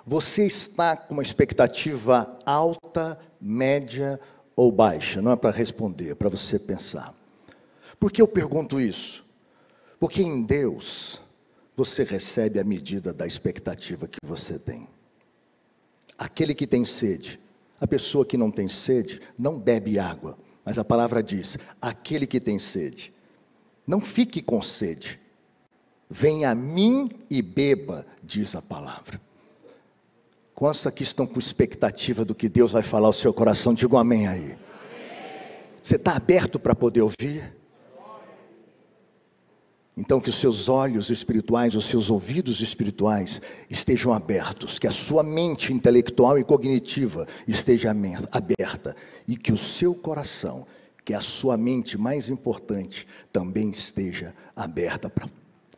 Você está com uma expectativa alta, média ou baixa? Não é para responder, é para você pensar. Por que eu pergunto isso? Porque em Deus, você recebe a medida da expectativa que você tem. Aquele que tem sede, a pessoa que não tem sede, não bebe água. Mas a palavra diz, aquele que tem sede, não fique com sede. Venha a mim e beba, diz a palavra. Quantos aqui estão com expectativa do que Deus vai falar ao seu coração? Diga um amém aí. Amém. Você está aberto para poder ouvir? Então que os seus olhos espirituais, os seus ouvidos espirituais estejam abertos, que a sua mente intelectual e cognitiva esteja aberta, e que o seu coração, que é a sua mente mais importante, também esteja aberta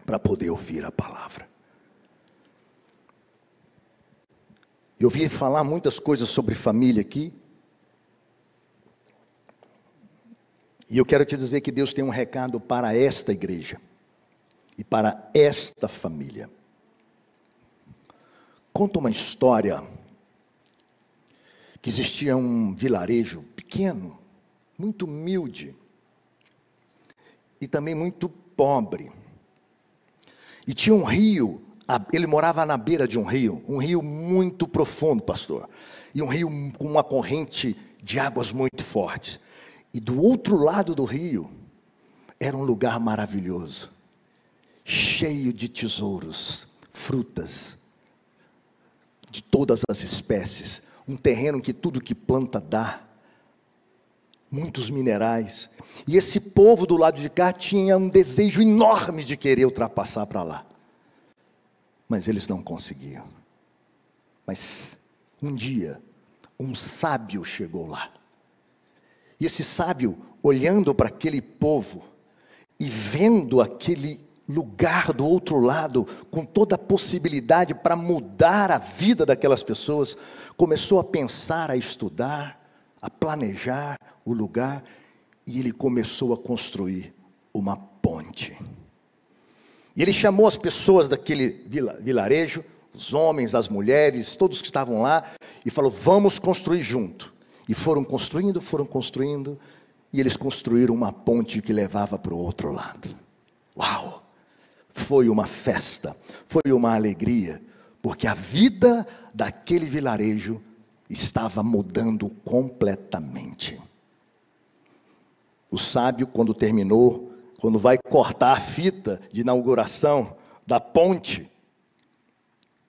para poder ouvir a palavra. Eu ouvi falar muitas coisas sobre família aqui, e eu quero te dizer que Deus tem um recado para esta igreja e para esta família. Conta uma história que existia um vilarejo pequeno, muito humilde e também muito pobre. E tinha um rio, ele morava na beira de um rio muito profundo, pastor. E um rio com uma corrente de águas muito fortes. E do outro lado do rio, era um lugar maravilhoso, cheio de tesouros, frutas, de todas as espécies. Um terreno que tudo que planta dá, muitos minerais. E esse povo do lado de cá tinha um desejo enorme de querer ultrapassar para lá. Mas eles não conseguiam. Mas um dia, um sábio chegou lá. E esse sábio, olhando para aquele povo e vendo aquele lugar do outro lado, com toda a possibilidade para mudar a vida daquelas pessoas, começou a pensar, a estudar, a planejar o lugar, e ele começou a construir uma ponte. E ele chamou as pessoas daquele vilarejo, os homens, as mulheres, todos que estavam lá, e falou: vamos construir junto. E foram construindo, e eles construíram uma ponte que levava para o outro lado. Uau! Foi uma festa, foi uma alegria, porque a vida daquele vilarejo estava mudando completamente. O sábio, quando terminou, quando vai cortar a fita de inauguração da ponte,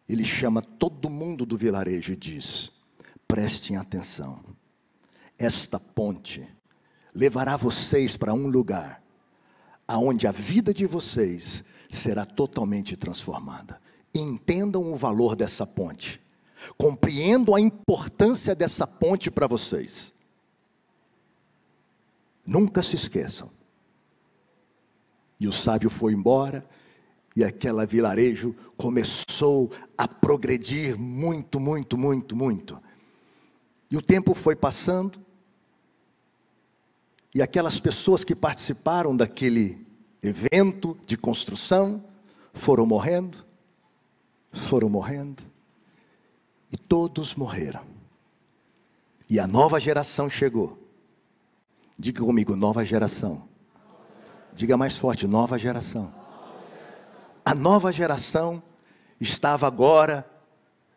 ele chama todo mundo do vilarejo e diz: prestem atenção, esta ponte levará vocês para um lugar aonde a vida de vocês será totalmente transformada. Entendam o valor dessa ponte, compreendam a importância dessa ponte para vocês. Nunca se esqueçam. E o sábio foi embora, e aquele vilarejo começou a progredir muito, muito, muito, muito. E o tempo foi passando, e aquelas pessoas que participaram daquele evento de construção foram morrendo, e todos morreram. E a nova geração chegou. Diga comigo, nova geração. Diga mais forte, nova geração. A nova geração estava agora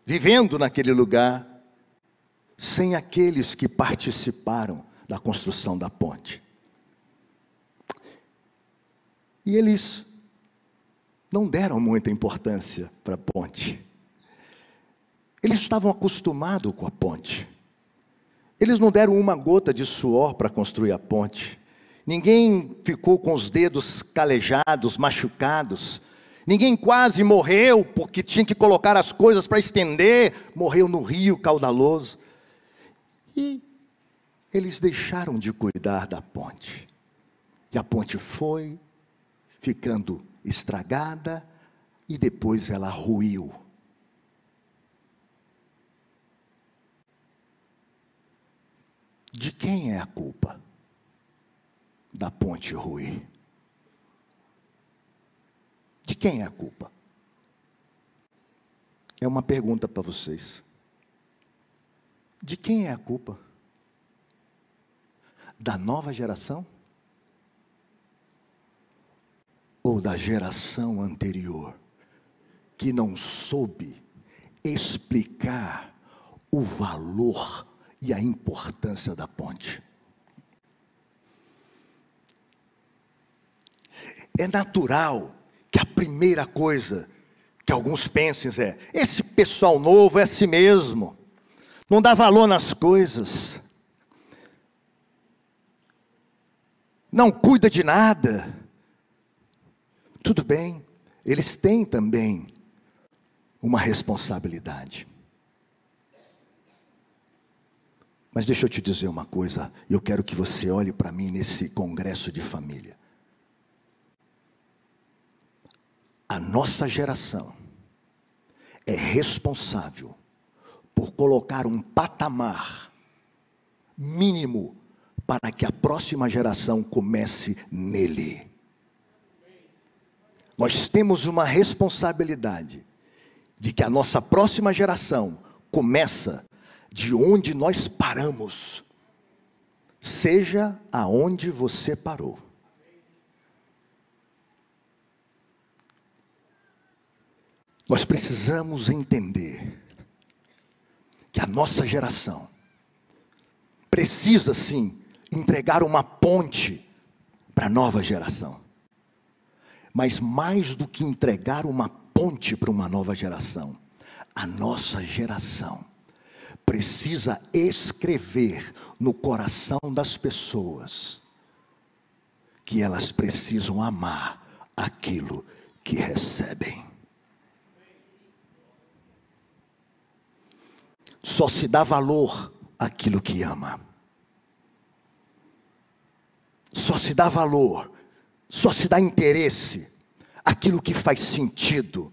vivendo naquele lugar, sem aqueles que participaram da construção da ponte. E eles não deram muita importância para a ponte. Eles estavam acostumados com a ponte. Eles não deram uma gota de suor para construir a ponte. Ninguém ficou com os dedos calejados, machucados. Ninguém quase morreu porque tinha que colocar as coisas para estender. Morreu no rio caudaloso. E eles deixaram de cuidar da ponte. E a ponte foi ficando estragada e depois ela ruiu. De quem é a culpa da ponte ruir? De quem é a culpa? é uma pergunta para vocês. De quem é a culpa? Da nova geração? Ou da geração anterior, que não soube explicar o valor e a importância da ponte? É natural que a primeira coisa que alguns pensem é: esse pessoal novo é assim mesmo, não dá valor nas coisas, não cuida de nada. Tudo bem, eles têm também uma responsabilidade. Mas deixa eu te dizer uma coisa, e eu quero que você olhe para mim nesse congresso de família. A nossa geração é responsável por colocar um patamar mínimo para que a próxima geração comece nele. Nós temos uma responsabilidade de que a nossa próxima geração começa de onde nós paramos, seja aonde você parou. Nós precisamos entender que a nossa geração precisa sim entregar uma ponte para a nova geração. Mas mais do que entregar uma ponte para uma nova geração, a nossa geração precisa escrever no coração das pessoas que elas precisam amar aquilo que recebem. Só se dá valor àquilo que ama. Só se dá valor, só se dá interesse àquilo que faz sentido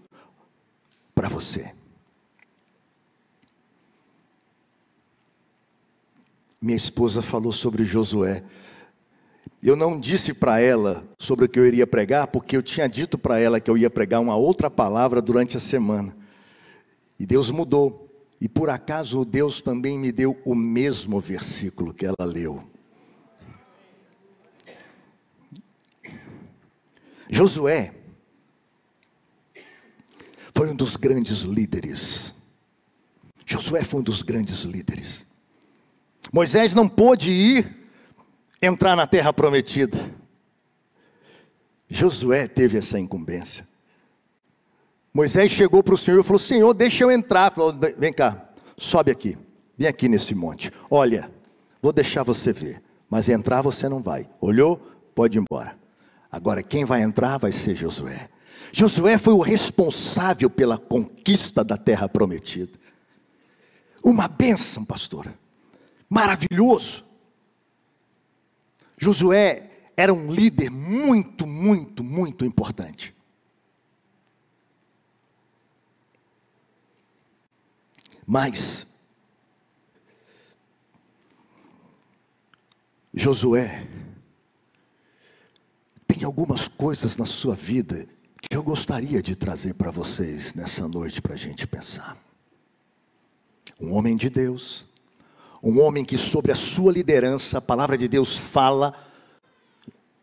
para você. Minha esposa falou sobre Josué. Eu não disse para ela sobre o que eu iria pregar, porque eu tinha dito para ela que eu ia pregar uma outra palavra durante a semana. E Deus mudou. E por acaso Deus também me deu o mesmo versículo que ela leu. Josué foi um dos grandes líderes. Josué foi um dos grandes líderes. Moisés não pôde entrar na terra prometida. Josué teve essa incumbência. Moisés chegou para o Senhor e falou: Senhor, deixa eu entrar. Falou: vem cá, sobe aqui, vem aqui nesse monte. Olha, vou deixar você ver, mas entrar você não vai. Olhou? Pode ir embora. Agora quem vai entrar vai ser Josué. Josué foi o responsável pela conquista da terra prometida. Uma bênção, pastora. Maravilhoso. Josué era um líder muito, muito, muito importante. Mas Josué tem algumas coisas na sua vida que eu gostaria de trazer para vocês nessa noite para a gente pensar. Um homem de Deus, um homem que sob a sua liderança, a palavra de Deus fala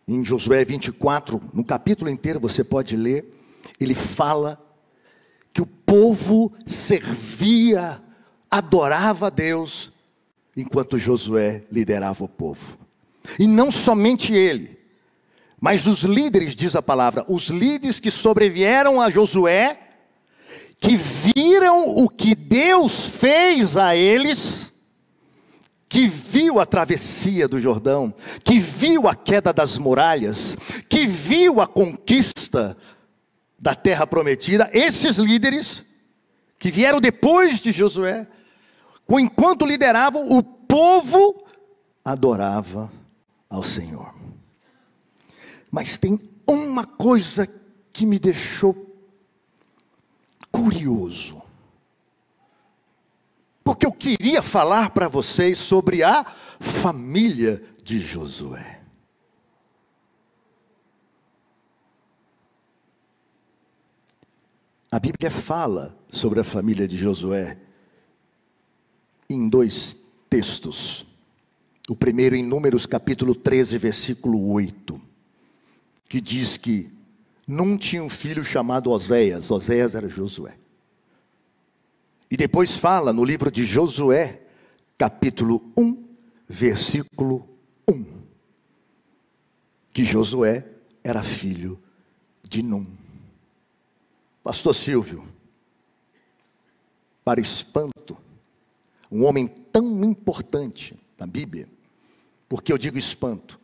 em Josué 24, no capítulo inteiro você pode ler, ele fala que o povo servia, adorava a Deus, enquanto Josué liderava o povo. E não somente ele, mas os líderes, diz a palavra, os líderes que sobrevieram a Josué, que viram o que Deus fez a eles, que viu a travessia do Jordão, que viu a queda das muralhas, que viu a conquista da terra prometida, esses líderes, que vieram depois de Josué, enquanto lideravam, o povo adorava ao Senhor. Mas tem uma coisa que me deixou curioso, porque eu queria falar para vocês sobre a família de Josué. A Bíblia fala sobre a família de Josué em 2 textos. O primeiro em Números capítulo 13, versículo 8, que diz que Num tinha um filho chamado Oséias. Oséias era Josué. E depois fala no livro de Josué, capítulo 1, versículo 1, que Josué era filho de Num. Pastor Silvio, para espanto, um homem tão importante na Bíblia. Por que eu digo espanto?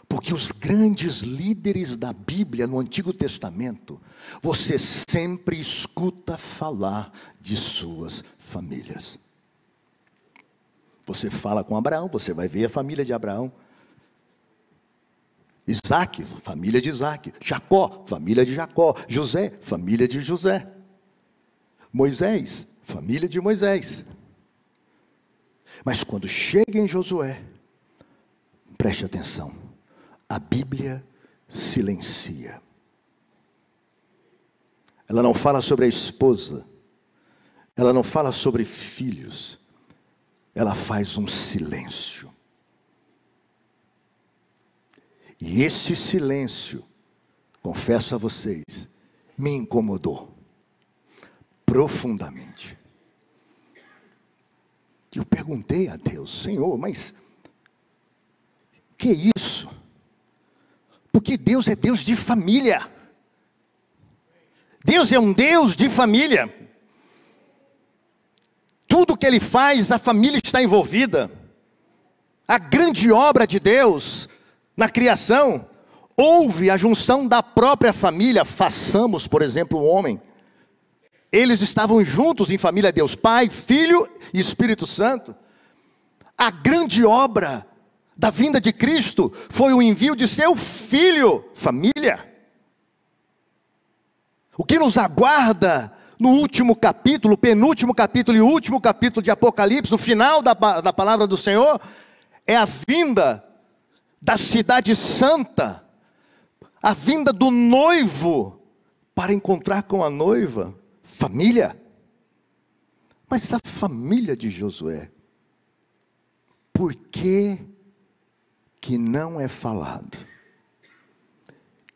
Porque os grandes líderes da Bíblia no Antigo Testamento, você sempre escuta falar de suas famílias. Você fala com Abraão, você vai ver a família de Abraão. Isaac, família de Isaac. Jacó, família de Jacó. José, família de José. Moisés, família de Moisés. Mas quando chega em Josué, preste atenção, a Bíblia silencia. Ela não fala sobre a esposa, ela não fala sobre filhos, ela faz um silêncio. E esse silêncio, confesso a vocês, me incomodou profundamente. Eu perguntei a Deus, Senhor, mas que é isso? Porque Deus é Deus de família. Deus é um Deus de família. Tudo que Ele faz, a família está envolvida. A grande obra de Deus na criação, houve a junção da própria família. Façamos, por exemplo, o homem. Eles estavam juntos em família, Deus Pai, Filho e Espírito Santo. A grande obra da vinda de Cristo foi o envio de seu Filho, família. O que nos aguarda no último capítulo, penúltimo capítulo e último capítulo de Apocalipse, no final da palavra do Senhor, é a vinda da cidade santa, a vinda do noivo para encontrar com a noiva, família. Mas a família de Josué, por que não é falado?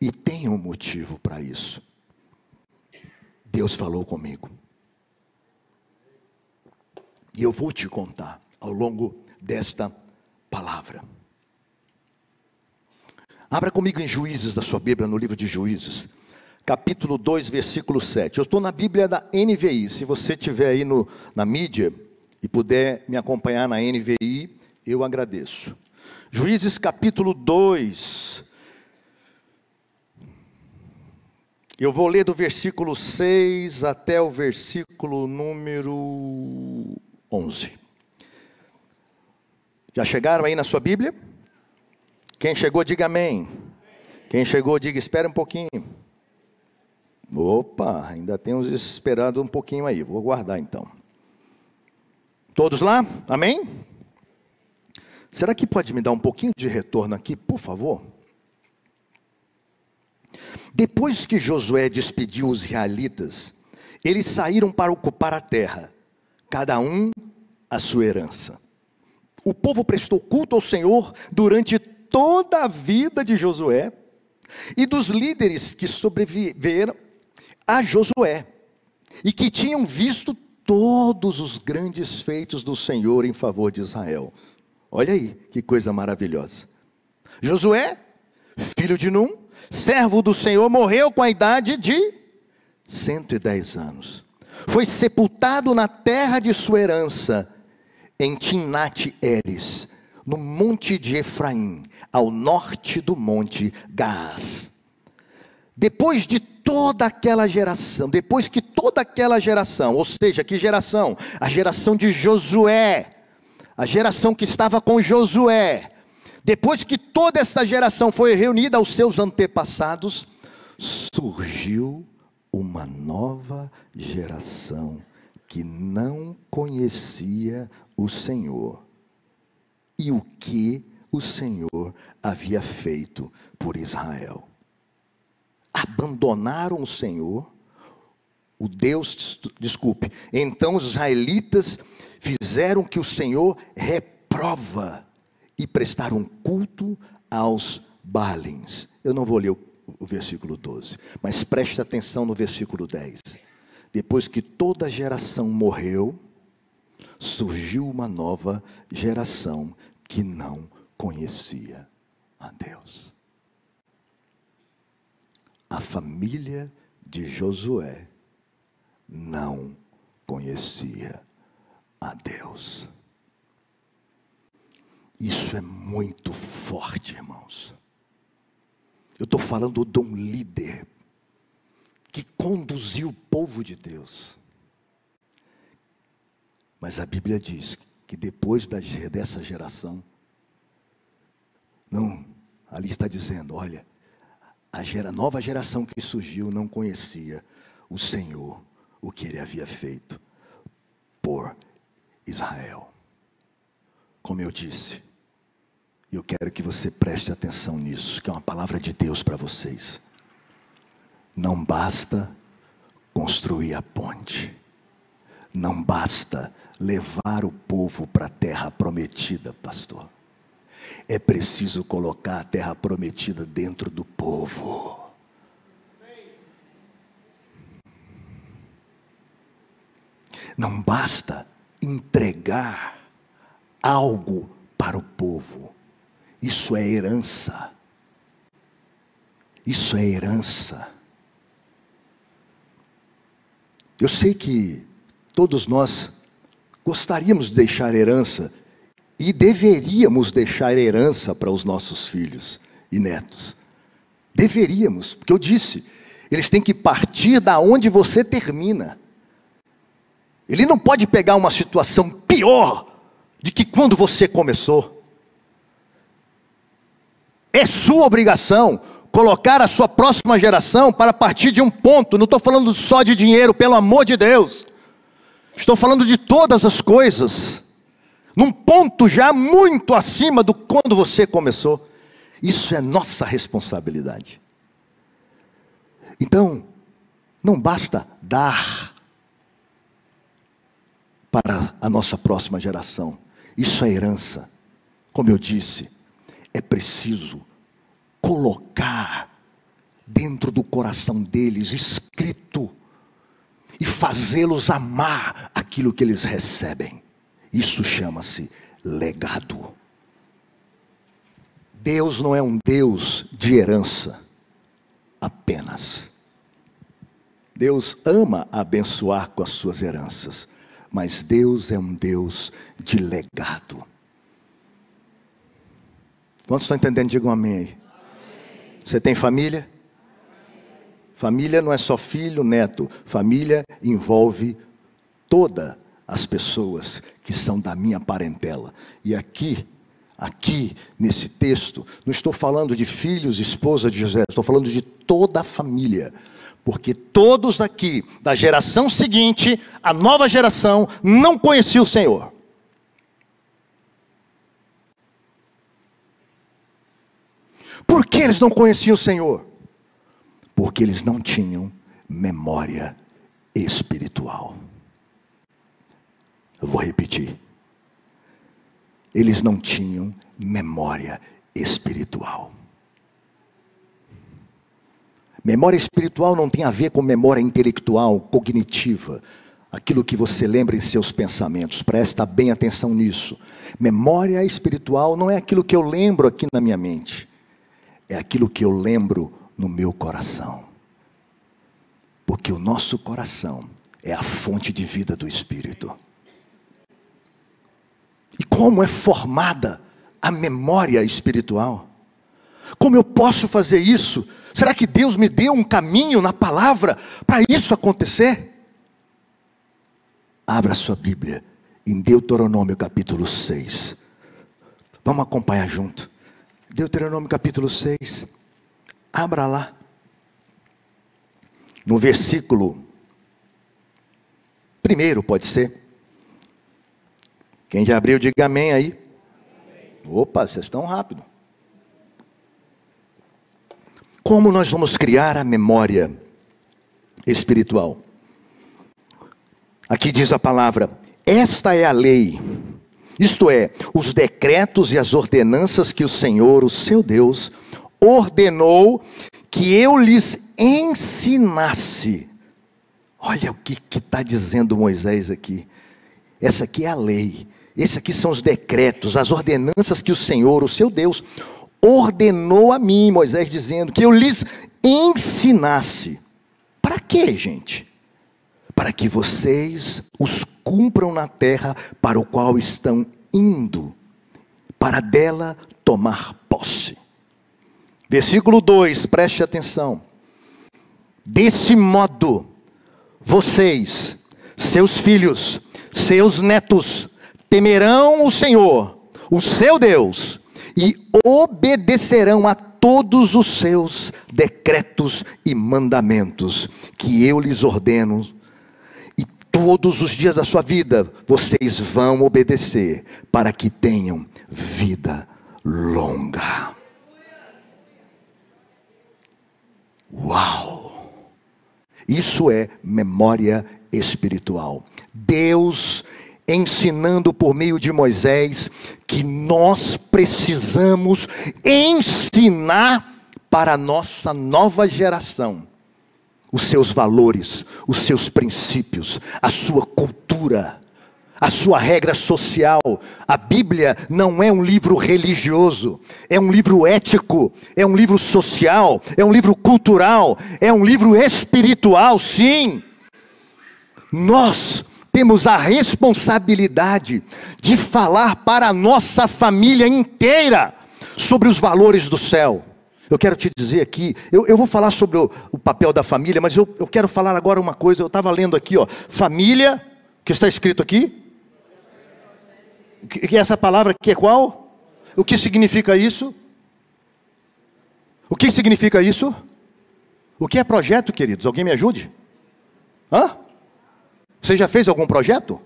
E tem um motivo para isso. Deus falou comigo. E eu vou te contar ao longo desta palavra. Abra comigo em Juízes da sua Bíblia, no livro de Juízes, capítulo 2, versículo 7. Eu estou na Bíblia da NVI. Se você estiver aí na mídia e puder me acompanhar na NVI, eu agradeço. Juízes capítulo 2. Eu vou ler do versículo 6 até o versículo número 11. Já chegaram aí na sua Bíblia? Quem chegou, diga amém. Quem chegou, diga espera um pouquinho. Opa, ainda tem uns esperando um pouquinho aí. Vou aguardar então. Todos lá? Amém? Será que pode me dar um pouquinho de retorno aqui, por favor? Depois que Josué despediu os israelitas, eles saíram para ocupar a terra, cada um a sua herança. O povo prestou culto ao Senhor durante toda a vida de Josué e dos líderes que sobreviveram a Josué e que tinham visto todos os grandes feitos do Senhor em favor de Israel. Olha aí, que coisa maravilhosa. Josué, filho de Num, servo do Senhor, morreu com a idade de 110 anos. Foi sepultado na terra de sua herança, em Timnat-Heres, no monte de Efraim, ao norte do monte Gaás. Depois que toda aquela geração, ou seja, que geração? A geração de Josué, a geração que estava com Josué, depois que toda esta geração foi reunida aos seus antepassados, surgiu uma nova geração que não conhecia o Senhor e o que o Senhor havia feito por Israel. Abandonaram o Senhor, Então os israelitas fizeram que o Senhor reprova e prestaram culto aos Baalins. Eu não vou ler o versículo 12, mas preste atenção no versículo 10. Depois que toda geração morreu, surgiu uma nova geração que não conhecia a Deus. A família de Josué não conhecia a Deus. Isso é muito forte, irmãos. Eu estou falando de um líder que conduziu o povo de Deus. Mas a Bíblia diz que depois dessa geração, não, ali está dizendo, olha, a nova geração que surgiu não conhecia o Senhor, o que Ele havia feito por Israel. Como eu disse, eu quero que você preste atenção nisso, que é uma palavra de Deus para vocês. Não basta construir a ponte, não basta levar o povo para a terra prometida, pastor. É preciso colocar a terra prometida dentro do povo. Não basta entregar algo para o povo. Isso é herança. Isso é herança. Eu sei que todos nós gostaríamos de deixar herança e deveríamos deixar herança para os nossos filhos e netos. Deveríamos, porque eu disse, eles têm que partir da onde você termina. Ele não pode pegar uma situação pior de que quando você começou. É sua obrigação colocar a sua próxima geração para partir de um ponto. Não estou falando só de dinheiro, pelo amor de Deus. Estou falando de todas as coisas. Num ponto já muito acima do quando você começou. Isso é nossa responsabilidade. Então, não basta dar para a nossa próxima geração. Isso é herança. Como eu disse, é preciso colocar dentro do coração deles, escrito, e fazê-los amar aquilo que eles recebem. Isso chama-se legado. Deus não é um Deus de herança apenas. Deus ama abençoar com as suas heranças, mas Deus é um Deus de legado. Quantos estão entendendo? Digam amém aí. Você tem família? Família não é só filho, neto. Família envolve todas as pessoas que são da minha parentela. E aqui nesse texto, não estou falando de filhos, esposa de José, estou falando de toda a família. Porque todos aqui, da geração seguinte, a nova geração, não conhecia o Senhor. Por que eles não conheciam o Senhor? Porque eles não tinham memória espiritual. Eu vou repetir. Eles não tinham memória espiritual. Memória espiritual não tem a ver com memória intelectual, cognitiva. Aquilo que você lembra em seus pensamentos. Presta bem atenção nisso. Memória espiritual não é aquilo que eu lembro aqui na minha mente. É aquilo que eu lembro no meu coração. Porque o nosso coração é a fonte de vida do Espírito. E como é formada a memória espiritual? Como eu posso fazer isso? Será que Deus me deu um caminho na palavra para isso acontecer? Abra sua Bíblia em Deuteronômio capítulo 6. Vamos acompanhar junto. Deuteronômio capítulo 6. Abra lá. No versículo 1, pode ser. Quem já abriu, diga amém aí. Opa, vocês estão rápido. Como nós vamos criar a memória espiritual? Aqui diz a palavra: esta é a lei, isto é, os decretos e as ordenanças que o Senhor, o seu Deus, ordenou que eu lhes ensinasse. Olha o que está dizendo Moisés aqui. Essa aqui é a lei. Esses aqui são os decretos, as ordenanças que o Senhor, o seu Deus, ordenou a mim, Moisés dizendo, que eu lhes ensinasse. Para quê, gente? Para que vocês os cumpram na terra para o qual estão indo, para dela tomar posse. Versículo 2, preste atenção. Desse modo, vocês, seus filhos, seus netos, temerão o Senhor, o seu Deus, e obedecerão a todos os seus decretos e mandamentos, que eu lhes ordeno, e todos os dias da sua vida, vocês vão obedecer, para que tenham vida longa. Uau! Isso é memória espiritual. Deus ensinando por meio de Moisés que nós precisamos ensinar para a nossa nova geração os seus valores, os seus princípios, a sua cultura, a sua regra social. A Bíblia não é um livro religioso, é um livro ético, é um livro social, é um livro cultural, é um livro espiritual, sim. Nós temos a responsabilidade de falar para a nossa família inteira sobre os valores do céu. Eu quero te dizer aqui, eu vou falar sobre o papel da família, mas eu quero falar agora uma coisa. Eu estava lendo aqui, família, que está escrito aqui. Que essa palavra aqui é qual? O que significa isso? O que significa isso? O que é projeto, queridos? Alguém me ajude? Hã? Você já fez algum projeto?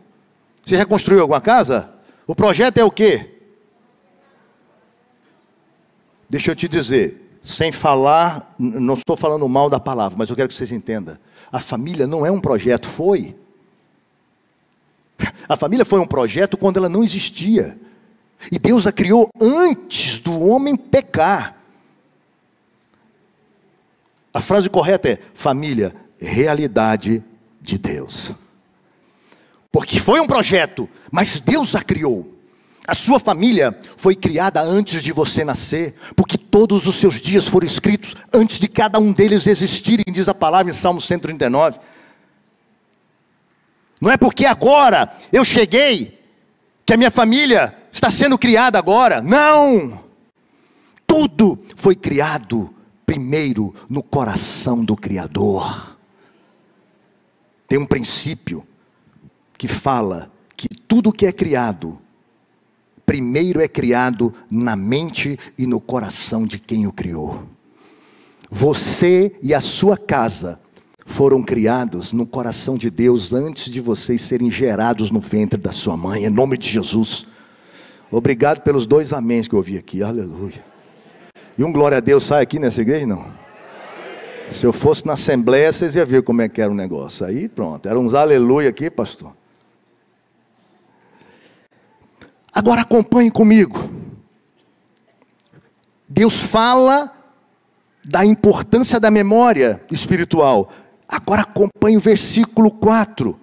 Você já construiu alguma casa? O projeto é o quê? Deixa eu te dizer, sem falar, não estou falando mal da palavra, mas eu quero que vocês entendam. A família não é um projeto, foi. A família foi um projeto quando ela não existia. E Deus a criou antes do homem pecar. A frase correta é: família, realidade de Deus. Porque foi um projeto, mas Deus a criou. A sua família foi criada antes de você nascer, porque todos os seus dias foram escritos antes de cada um deles existirem, diz a palavra em Salmo 139. Não é porque agora eu cheguei que a minha família está sendo criada agora. Não! Tudo foi criado primeiro no coração do Criador. Tem um princípio que fala que tudo que é criado, primeiro é criado na mente e no coração de quem o criou. Você e a sua casa foram criados no coração de Deus antes de vocês serem gerados no ventre da sua mãe, em nome de Jesus. Obrigado pelos 2 améns que eu ouvi aqui, aleluia. E um glória a Deus sai aqui nessa igreja, não? Se eu fosse na assembleia, vocês iam ver como é que era o negócio. Aí pronto, eram uns aleluia aqui, pastor. Agora acompanhe comigo. Deus fala da importância da memória espiritual. Agora acompanhe o versículo 4.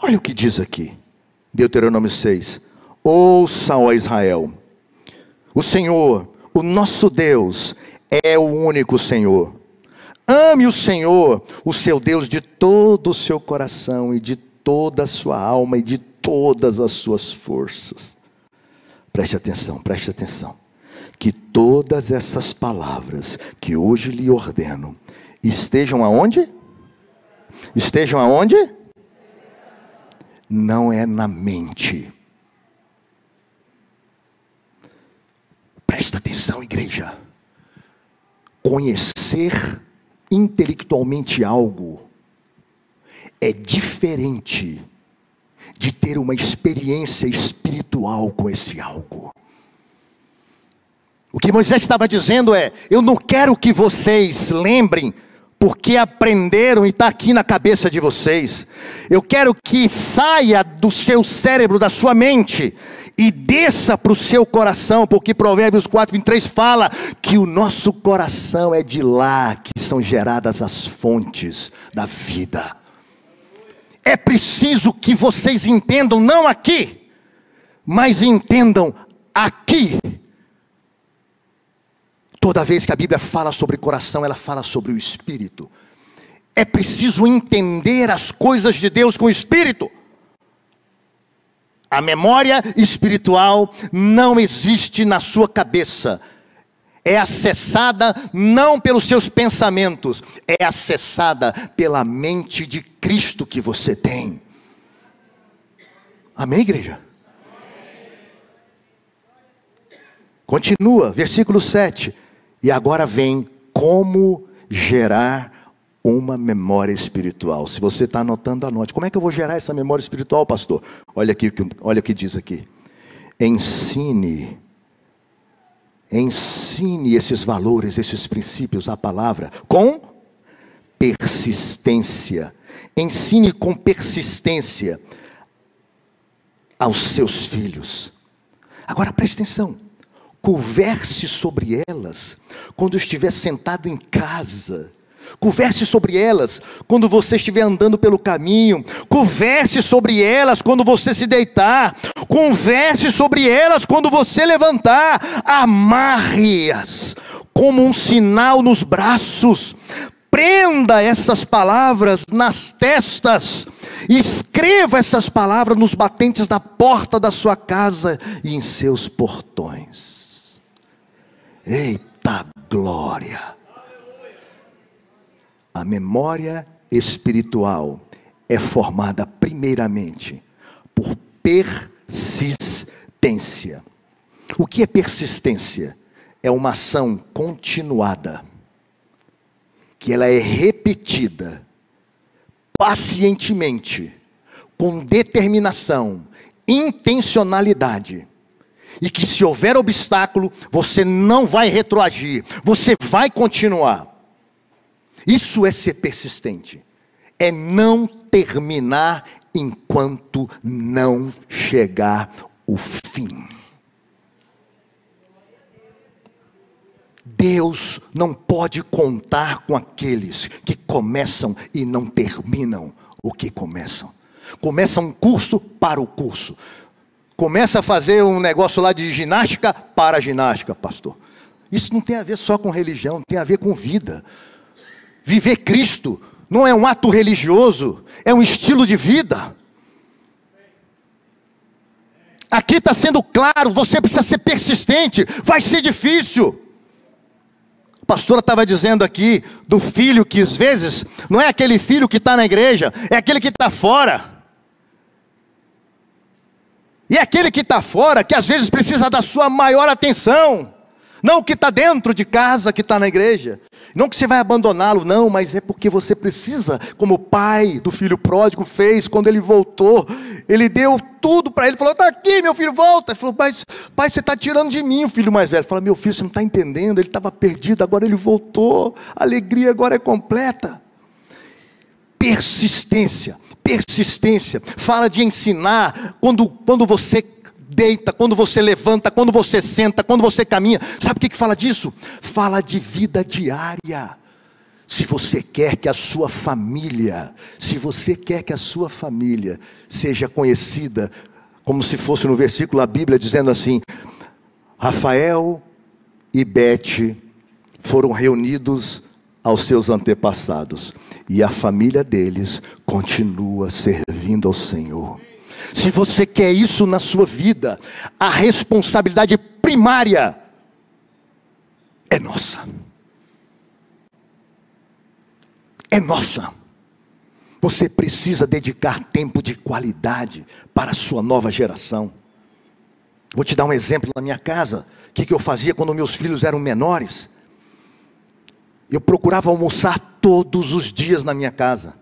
Olha o que diz aqui. Deuteronômio 6. Ouça, ó Israel, o Senhor, o nosso Deus, é o único Senhor. Ame o Senhor, o seu Deus, de todo o seu coração e de toda a sua alma e de todas as suas forças. Preste atenção, preste atenção. Que todas essas palavras que hoje lhe ordeno estejam aonde? Estejam aonde? Não é na mente. Presta atenção, igreja. Conhecer intelectualmente algo é diferente de ter uma experiência espiritual com esse algo. O que Moisés estava dizendo é: eu não quero que vocês lembrem porque aprenderam e está aqui na cabeça de vocês. Eu quero que saia do seu cérebro, da sua mente, e desça para o seu coração, porque Provérbios 4:23 fala que o nosso coração é de lá que são geradas as fontes da vida. É preciso que vocês entendam, não aqui, mas entendam aqui. Toda vez que a Bíblia fala sobre coração, ela fala sobre o Espírito. É preciso entender as coisas de Deus com o Espírito. A memória espiritual não existe na sua cabeça. É acessada não pelos seus pensamentos, é acessada pela mente de Cristo que você tem. Amém, igreja? Continua, versículo 7. E agora vem como gerar uma memória espiritual. Se você está anotando, anote. Como é que eu vou gerar essa memória espiritual, pastor? Olha o que diz aqui. Ensine esses valores, esses princípios, a palavra, com persistência. Ensine com persistência aos seus filhos. Agora preste atenção. Converse sobre elas quando estiver sentado em casa. Converse sobre elas quando você estiver andando pelo caminho. Converse sobre elas quando você se deitar. Converse sobre elas quando você levantar. Amarre-as como um sinal nos braços. Prenda essas palavras nas testas. Escreva essas palavras nos batentes da porta da sua casa e em seus portões. Eita glória! A memória espiritual é formada primeiramente por persistência. O que é persistência? É uma ação continuada, que ela é repetida, pacientemente, com determinação, intencionalidade. E que se houver obstáculo, você não vai retroagir, você vai continuar. Isso é ser persistente. É não terminar enquanto não chegar o fim. Deus não pode contar com aqueles que começam e não terminam o que começam. Começa um curso, para o curso. Começa a fazer um negócio lá de ginástica, para a ginástica, pastor. Isso não tem a ver só com religião, tem a ver com vida. Viver Cristo não é um ato religioso, é um estilo de vida. Aqui está sendo claro, você precisa ser persistente, vai ser difícil. A pastora estava dizendo aqui do filho que às vezes não é aquele filho que está na igreja, é aquele que está fora. E é aquele que está fora que às vezes precisa da sua maior atenção. Não o que está dentro de casa, que está na igreja. Não que você vai abandoná-lo, não, mas é porque você precisa, como o pai do filho pródigo fez quando ele voltou. Ele deu tudo para ele, falou, está aqui meu filho, volta. Ele falou, mas pai, você está tirando de mim o filho mais velho. Fala, meu filho, você não está entendendo, ele estava perdido, agora ele voltou. A alegria agora é completa. Persistência. Persistência, fala de ensinar, quando você deita, quando você levanta, quando você senta, quando você caminha. Sabe o que fala disso? Fala de vida diária. Se você quer que a sua família, seja conhecida, como se fosse no versículo da Bíblia dizendo assim, Rafael e Bete foram reunidos aos seus antepassados, e a família deles continua servindo ao Senhor. Se você quer isso na sua vida, a responsabilidade primária é nossa. É nossa. Você precisa dedicar tempo de qualidade para a sua nova geração. Vou te dar um exemplo na minha casa. O que eu fazia quando meus filhos eram menores? Eu procurava almoçar todos os dias na minha casa,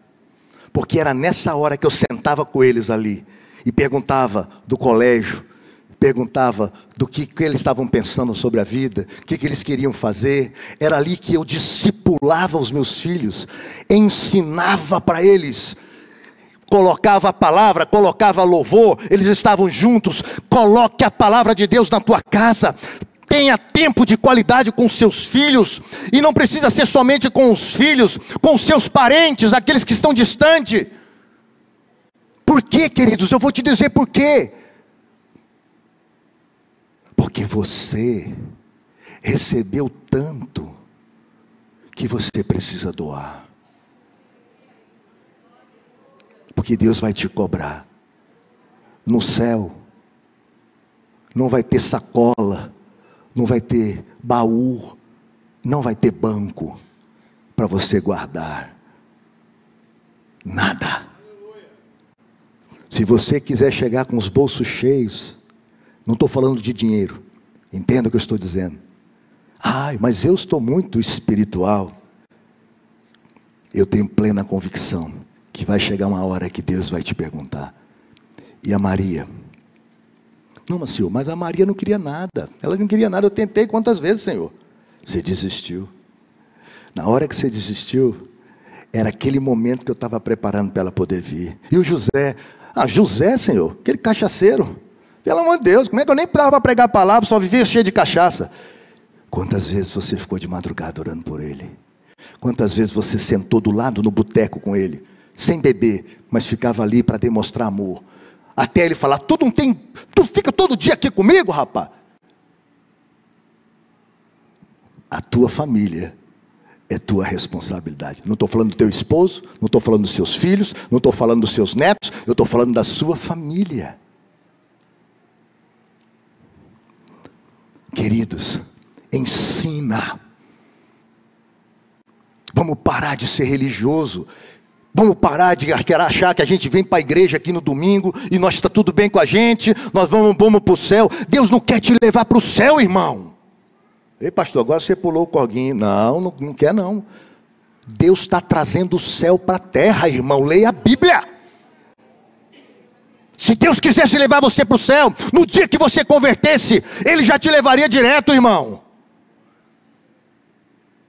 porque era nessa hora que eu sentava com eles ali e perguntava do colégio, perguntava do que eles estavam pensando sobre a vida, o que eles queriam fazer. Era ali que eu discipulava os meus filhos, ensinava para eles, colocava a palavra, colocava louvor, eles estavam juntos. Coloque a palavra de Deus na tua casa. Tenha tempo de qualidade com seus filhos, e não precisa ser somente com os filhos, com seus parentes, aqueles que estão distantes. Por quê, queridos? Eu vou te dizer por quê. Porque você recebeu tanto que você precisa doar. Porque Deus vai te cobrar. No céu não vai ter sacola, não vai ter baú, não vai ter banco para você guardar nada. Se você quiser chegar com os bolsos cheios, não estou falando de dinheiro, entenda o que eu estou dizendo. Ai, mas eu estou muito espiritual. Eu tenho plena convicção que vai chegar uma hora que Deus vai te perguntar: e a Maria? Não, mas Senhor, mas a Maria não queria nada. Ela não queria nada, eu tentei quantas vezes, Senhor? Você desistiu. Na hora que você desistiu, era aquele momento que eu estava preparando para ela poder vir. E o José, José, Senhor, aquele cachaceiro, pelo amor de Deus, como é que eu nem precisava para pregar a palavra, só vivia cheio de cachaça? Quantas vezes você ficou de madrugada orando por ele? Quantas vezes você sentou do lado no boteco com ele, sem beber, mas ficava ali para demonstrar amor, até ele falar: tu fica todo dia aqui comigo, rapaz? A tua família é tua responsabilidade. Não estou falando do teu esposo, não estou falando dos seus filhos, não estou falando dos seus netos, eu estou falando da sua família. Queridos, ensina. Vamos parar de ser religioso. Vamos parar de achar que a gente vem para a igreja aqui no domingo e nós está tudo bem com a gente, nós vamos para o céu. Deus não quer te levar para o céu, irmão. Ei, pastor, agora você pulou o corguinho. Não quer não. Deus está trazendo o céu para a terra, irmão. Leia a Bíblia. Se Deus quisesse levar você para o céu, no dia que você convertesse, Ele já te levaria direto, irmão.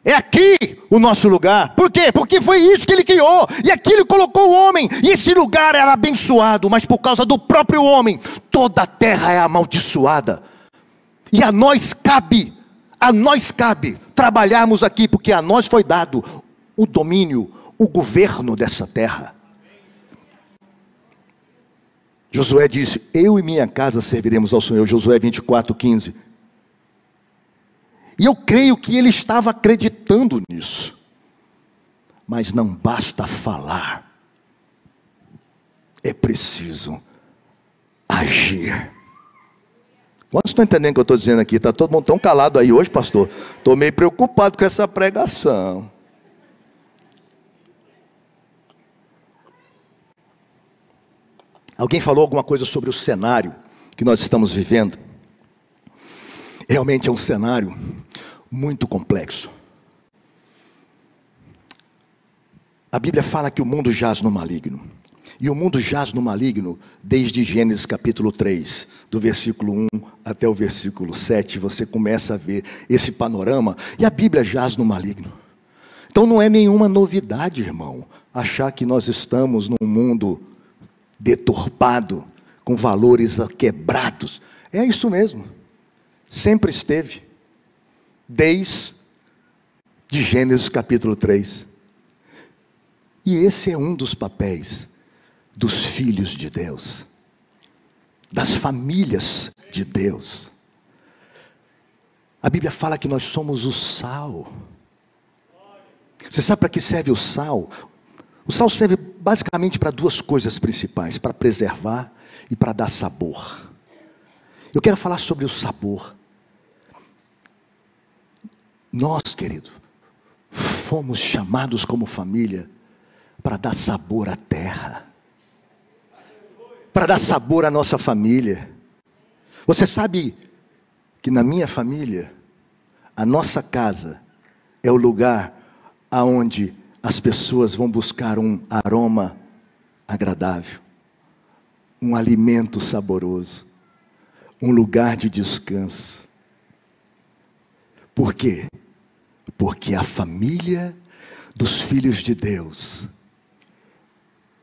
É aqui o nosso lugar. Por quê? Porque foi isso que Ele criou. E aqui Ele colocou o homem. E esse lugar era abençoado. Mas por causa do próprio homem, toda a terra é amaldiçoada. E a nós cabe trabalharmos aqui. Porque a nós foi dado o domínio, o governo dessa terra. Josué disse: eu e minha casa serviremos ao Senhor. Josué 24:15. E eu creio que ele estava acreditando nisso. Mas não basta falar, é preciso agir. Quantos estão entendendo o que eu estou dizendo aqui? Está todo mundo tão calado aí hoje, pastor? Estou meio preocupado com essa pregação. Alguém falou alguma coisa sobre o cenário que nós estamos vivendo? Realmente é um cenário muito complexo. A Bíblia fala que o mundo jaz no maligno. E o mundo jaz no maligno desde Gênesis capítulo 3, do versículo 1 até o versículo 7. Você começa a ver esse panorama. E a Bíblia jaz no maligno. Então não é nenhuma novidade, irmão, achar que nós estamos num mundo deturpado, com valores quebrados. É isso mesmo. Sempre esteve, desde Gênesis capítulo 3. E esse é um dos papéis dos filhos de Deus, das famílias de Deus. A Bíblia fala que nós somos o sal. Você sabe para que serve o sal? O sal serve basicamente para duas coisas principais: para preservar e para dar sabor. Eu quero falar sobre o sabor. Nós, querido, fomos chamados como família para dar sabor à terra, para dar sabor à nossa família. Você sabe que na minha família, a nossa casa é o lugar aonde as pessoas vão buscar um aroma agradável, um alimento saboroso, um lugar de descanso. Por quê? Porque a família dos filhos de Deus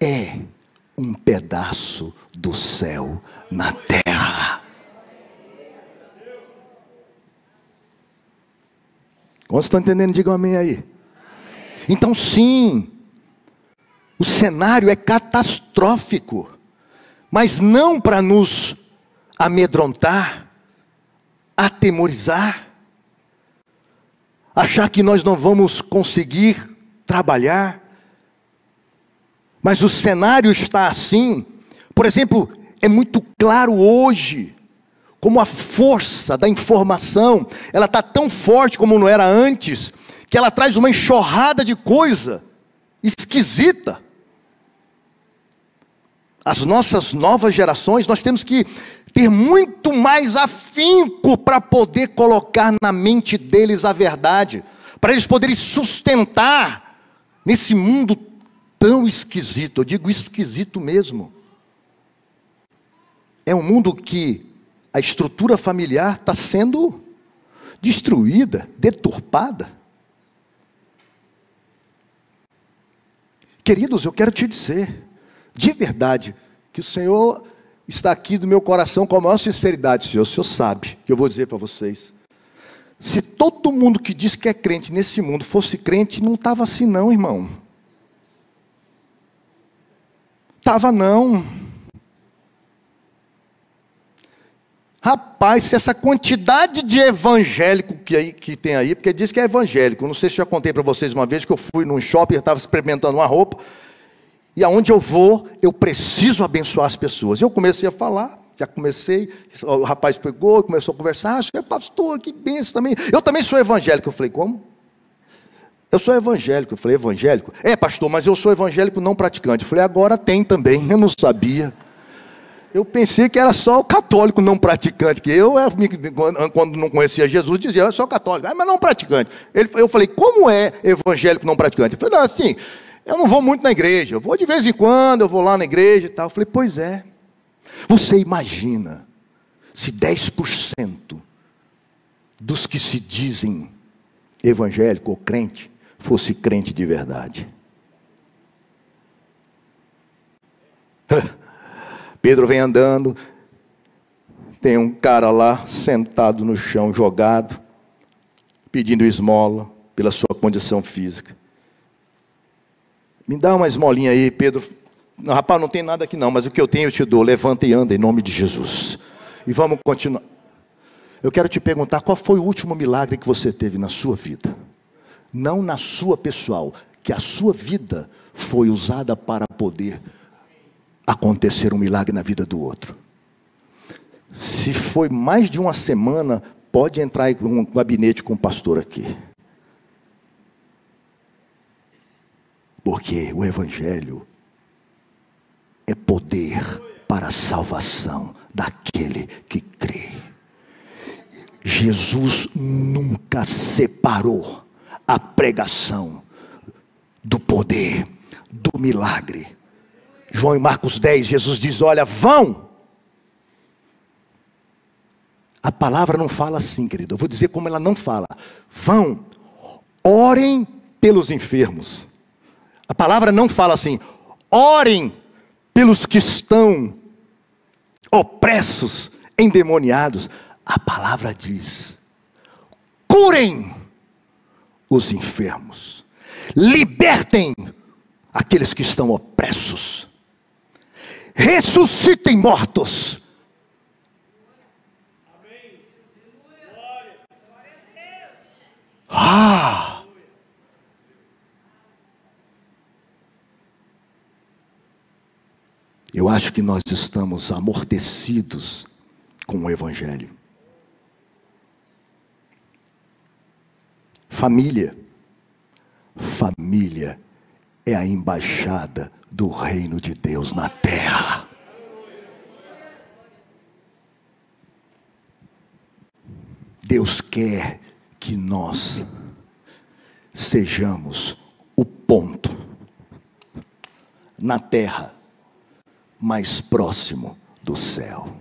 é um pedaço do céu na terra. Quantos estão entendendo? Digam amém aí. Então sim, o cenário é catastrófico, mas não para nos amedrontar, atemorizar, achar que nós não vamos conseguir trabalhar. Mas o cenário está assim. Por exemplo, é muito claro hoje como a força da informação, ela está tão forte como não era antes, que ela traz uma enxurrada de coisa esquisita. As nossas novas gerações, nós temos que ter muito mais afinco para poder colocar na mente deles a verdade, para eles poderem sustentar nesse mundo tão esquisito. Eu digo esquisito mesmo. É um mundo que a estrutura familiar está sendo destruída, deturpada. Queridos, eu quero te dizer, de verdade, que o Senhor está aqui do meu coração com a maior sinceridade, Senhor. O Senhor sabe que eu vou dizer para vocês. Se todo mundo que diz que é crente nesse mundo fosse crente, não estava assim não, irmão. Estava não. Rapaz, se essa quantidade de evangélico que tem aí, porque diz que é evangélico, não sei se eu já contei para vocês uma vez que eu fui num shopping, eu estava experimentando uma roupa, e aonde eu vou, eu preciso abençoar as pessoas. Eu comecei a falar, já comecei, o rapaz pegou, começou a conversar, você é pastor, que benção também. Eu também sou evangélico. Eu falei, como? Eu sou evangélico. Eu falei, evangélico? É, pastor, mas eu sou evangélico não praticante. Eu falei, agora tem também, eu não sabia. Eu pensei que era só o católico não praticante, que eu, quando não conhecia Jesus, dizia, eu sou católico, mas não praticante. Eu falei, como é evangélico não praticante? Ele falou, não, assim, eu não vou muito na igreja, eu vou de vez em quando, eu vou lá na igreja e tal. Eu falei, pois é. Você imagina se 10% dos que se dizem evangélico ou crente, fosse crente de verdade? Pedro vem andando, tem um cara lá sentado no chão, jogado, pedindo esmola pela sua condição física. Me dá uma esmolinha aí, Pedro. Não, rapaz, não tem nada aqui não, mas o que eu tenho eu te dou. Levanta e anda em nome de Jesus. E vamos continuar. Eu quero te perguntar, qual foi o último milagre que você teve na sua vida? Não na sua pessoal, que a sua vida foi usada para poder acontecer um milagre na vida do outro. Se foi mais de uma semana, pode entrar em um gabinete com o pastor aqui. Porque o evangelho é poder para a salvação daquele que crê. Jesus nunca separou a pregação do poder, do milagre. João e Marcos 10, Jesus diz, olha, vão. A palavra não fala assim, querido. Eu vou dizer como ela não fala. Vão, orem pelos enfermos. A palavra não fala assim, orem pelos que estão opressos, endemoniados. A palavra diz, curem os enfermos, libertem aqueles que estão opressos, ressuscitem mortos. Eu acho que nós estamos amortecidos com o evangelho. Família é a embaixada do reino de Deus na terra. Deus quer que nós sejamos o ponto na terra mais próximo do céu.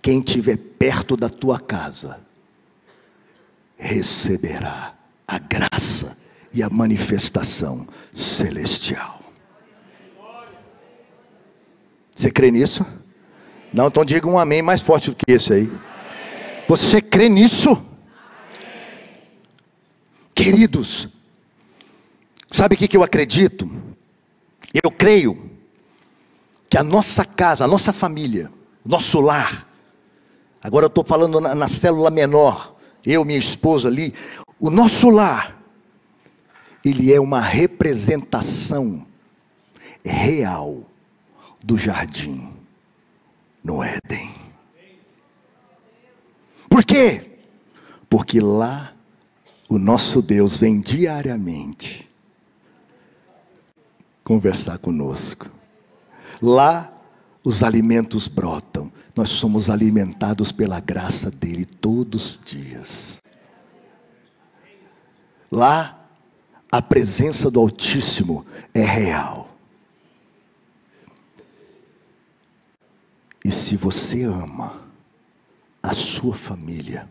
quem estiver perto da tua casa receberá a graça e a manifestação celestial. Você crê nisso? Não, então diga um amém mais forte do que esse aí. Você crê nisso? Queridos, sabe o que eu acredito? Eu creio que a nossa casa, a nossa família, nosso lar, agora eu estou falando na célula menor, eu, minha esposa ali, o nosso lar, ele é uma representação real do jardim no Éden. Por quê? Porque lá o nosso Deus vem diariamente conversar conosco. Lá os alimentos brotam. Nós somos alimentados pela graça dele todos os dias. Lá a presença do Altíssimo é real. E se você ama a sua família,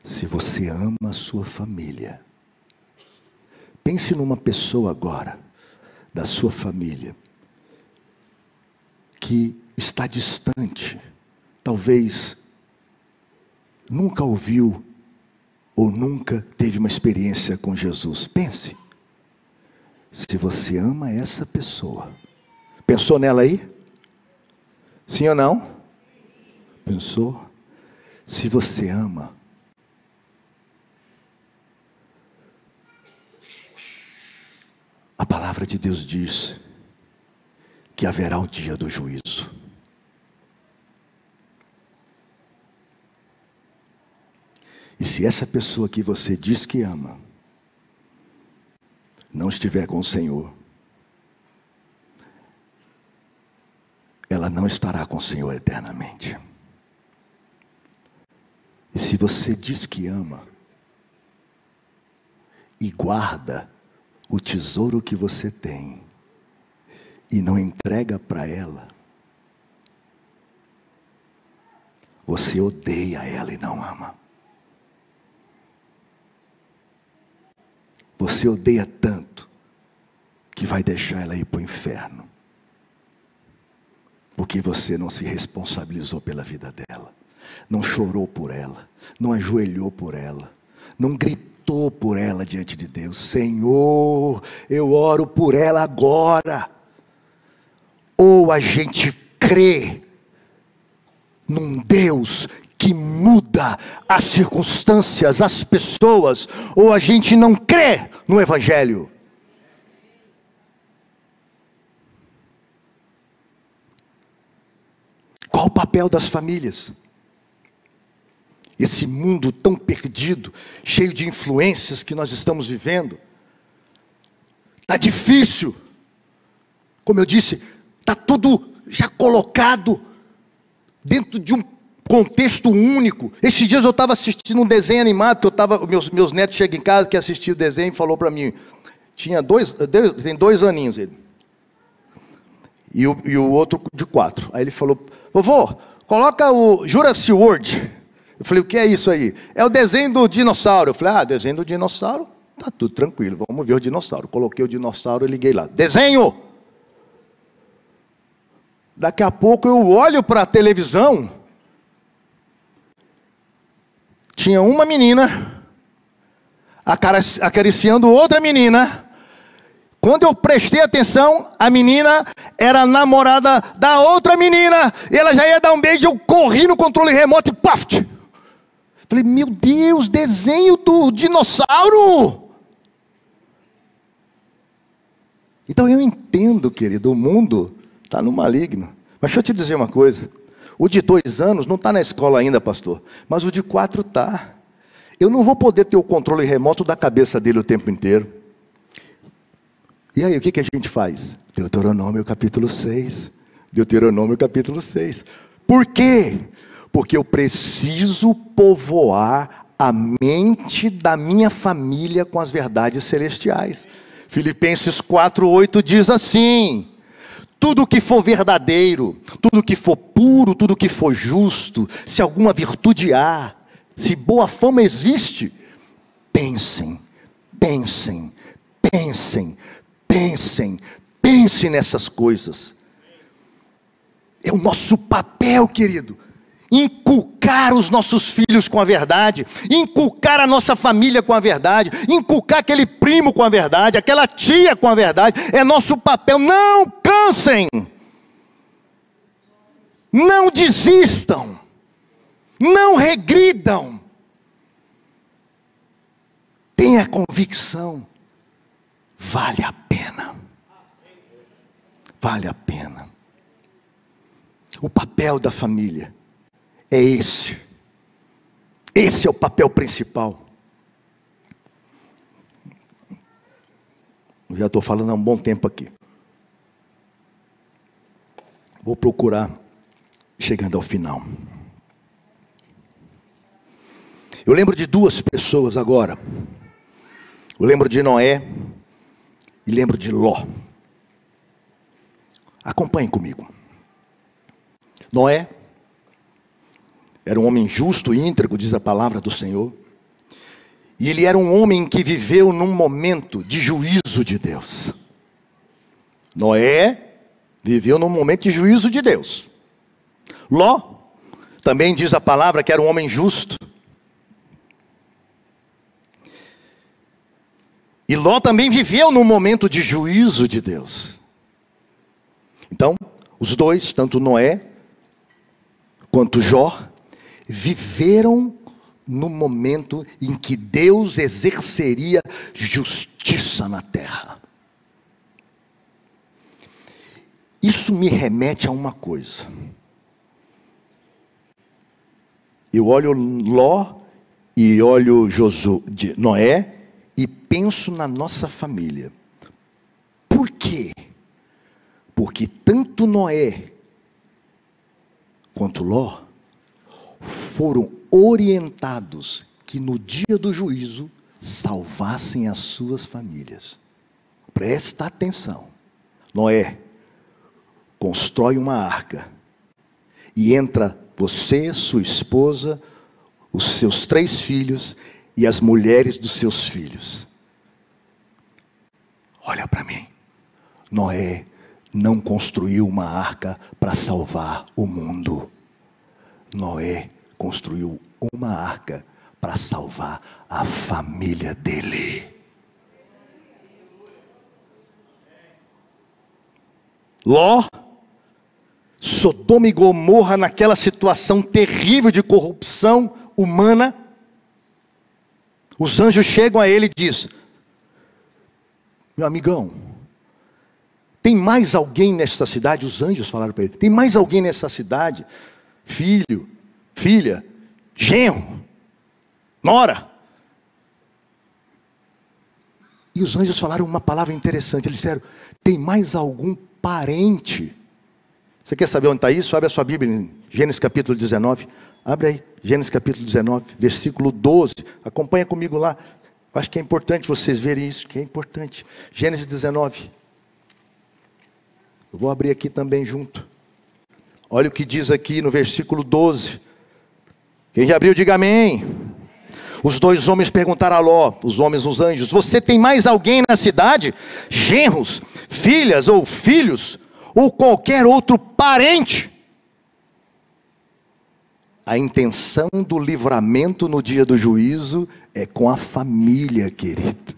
se você ama a sua família, pense numa pessoa agora, da sua família, que está distante, talvez nunca ouviu ou nunca teve uma experiência com Jesus. Pense, se você ama essa pessoa, pensou nela aí? Sim ou não? Pensou? Se você ama, a palavra de Deus diz que haverá o dia do juízo. E se essa pessoa que você diz que ama não estiver com o Senhor, ela não estará com o Senhor eternamente. E se você diz que ama e guarda o tesouro que você tem e não entrega para ela, você odeia ela e não ama. Você odeia tanto que vai deixar ela ir para o inferno, porque você não se responsabilizou pela vida dela, não chorou por ela, não ajoelhou por ela, não gritou por ela diante de Deus: Senhor, eu oro por ela agora. Ou a gente crê num Deus que muda as circunstâncias, as pessoas, ou a gente não crê no Evangelho. Qual o papel das famílias? Esse mundo tão perdido, cheio de influências que nós estamos vivendo, está difícil. Como eu disse, está tudo já colocado dentro de um contexto único. Esses dias eu estava assistindo um desenho animado, que eu estava, meus netos chegam em casa, que assistiram o desenho, e falou para mim, tem 2 aninhos ele, e o outro de 4. Aí ele falou: vovô, coloca o Jurassic World. Eu falei: o que é isso aí? É o desenho do dinossauro. Eu falei: desenho do dinossauro, tá tudo tranquilo, vamos ver o dinossauro. Coloquei o dinossauro e liguei lá, desenho. Daqui a pouco eu olho para a televisão, tinha uma menina acariciando outra menina. Quando eu prestei atenção, a menina era a namorada da outra menina, e ela já ia dar um beijo, eu corri no controle remoto e paf! Falei: meu Deus, desenho do dinossauro! Então eu entendo, querido, o mundo está no maligno. Mas deixa eu te dizer uma coisa, o de 2 anos não está na escola ainda, pastor, mas o de 4 está. Eu não vou poder ter o controle remoto da cabeça dele o tempo inteiro. E aí, o que a gente faz? Deuteronômio capítulo 6. Deuteronômio capítulo 6. Por quê? Porque eu preciso povoar a mente da minha família com as verdades celestiais. Filipenses 4:8 diz assim: Tudo que for verdadeiro, tudo que for puro, tudo que for justo, se alguma virtude há, se boa fama existe, pensem, pensem, pensem, pensem, pensem nessas coisas. É o nosso papel, querido, inculcar os nossos filhos com a verdade, inculcar a nossa família com a verdade, inculcar aquele primo com a verdade, aquela tia com a verdade. É nosso papel. Não cansem, não desistam, não regridam. Tenha convicção, vale a pena, vale a pena. O papel da família é esse. Esse é o papel principal. Eu já estou falando há um bom tempo aqui. Vou procurar, chegando ao final. Eu lembro de duas pessoas agora. Eu lembro de Noé e lembro de Ló. Acompanhe comigo. Noé era um homem justo e íntegro, diz a palavra do Senhor. E ele era um homem que viveu num momento de juízo de Deus. Noé viveu num momento de juízo de Deus. Ló, também diz a palavra que era um homem justo. E Ló também viveu num momento de juízo de Deus. Então, os dois, tanto Noé quanto Jó, viveram no momento em que Deus exerceria justiça na terra. Isso me remete a uma coisa. Eu olho Ló e olho Noé e penso na nossa família. Por quê? Porque tanto Noé quanto Ló foram orientados que no dia do juízo salvassem as suas famílias. Presta atenção. Noé constrói uma arca e entra você, sua esposa, os seus 3 filhos e as mulheres dos seus filhos. Olha para mim. Noé não construiu uma arca para salvar o mundo. Noé construiu uma arca para salvar a família dele. Ló, Sodoma e Gomorra, naquela situação terrível de corrupção humana, os anjos chegam a ele e dizem: meu amigão, tem mais alguém nessa cidade? Os anjos falaram para ele: tem mais alguém nessa cidade? Filho, filha, genro, nora. E os anjos falaram uma palavra interessante. Eles disseram: tem mais algum parente? Você quer saber onde está isso? Abre a sua Bíblia em Gênesis capítulo 19. Abre aí, Gênesis capítulo 19, versículo 12. Acompanha comigo lá. Acho que é importante vocês verem isso, que é importante. Gênesis 19. Eu vou abrir aqui também junto. Olha o que diz aqui no versículo 12. Quem já abriu, diga amém. Os 2 homens perguntaram a Ló, os homens, os anjos: você tem mais alguém na cidade? Genros, filhas ou filhos, ou qualquer outro parente? A intenção do livramento no dia do juízo é com a família, querido.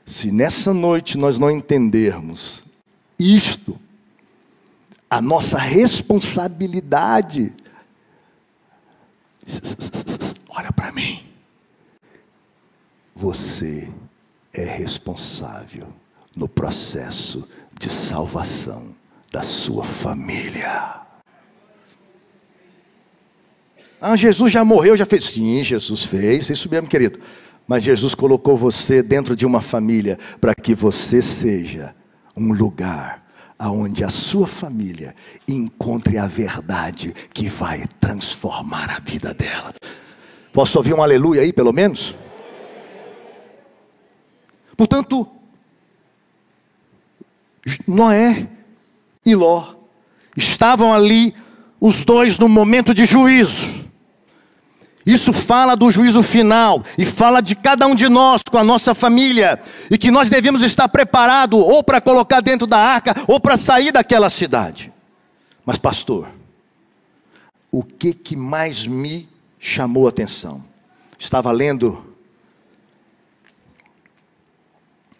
Se nessa noite nós não entendermos isto, a nossa responsabilidade, olha para mim, você é responsável no processo de salvação da sua família. Ah, Jesus já morreu, já fez. Sim, Jesus fez, isso mesmo, querido. Mas Jesus colocou você dentro de uma família para que você seja um lugar aonde a sua família encontre a verdade que vai transformar a vida dela. Posso ouvir um aleluia aí, pelo menos? Portanto, Noé e Ló estavam ali, os dois no momento de juízo. Isso fala do juízo final e fala de cada um de nós com a nossa família, e que nós devemos estar preparados ou para colocar dentro da arca ou para sair daquela cidade. Mas pastor, o que mais me chamou a atenção? Estava lendo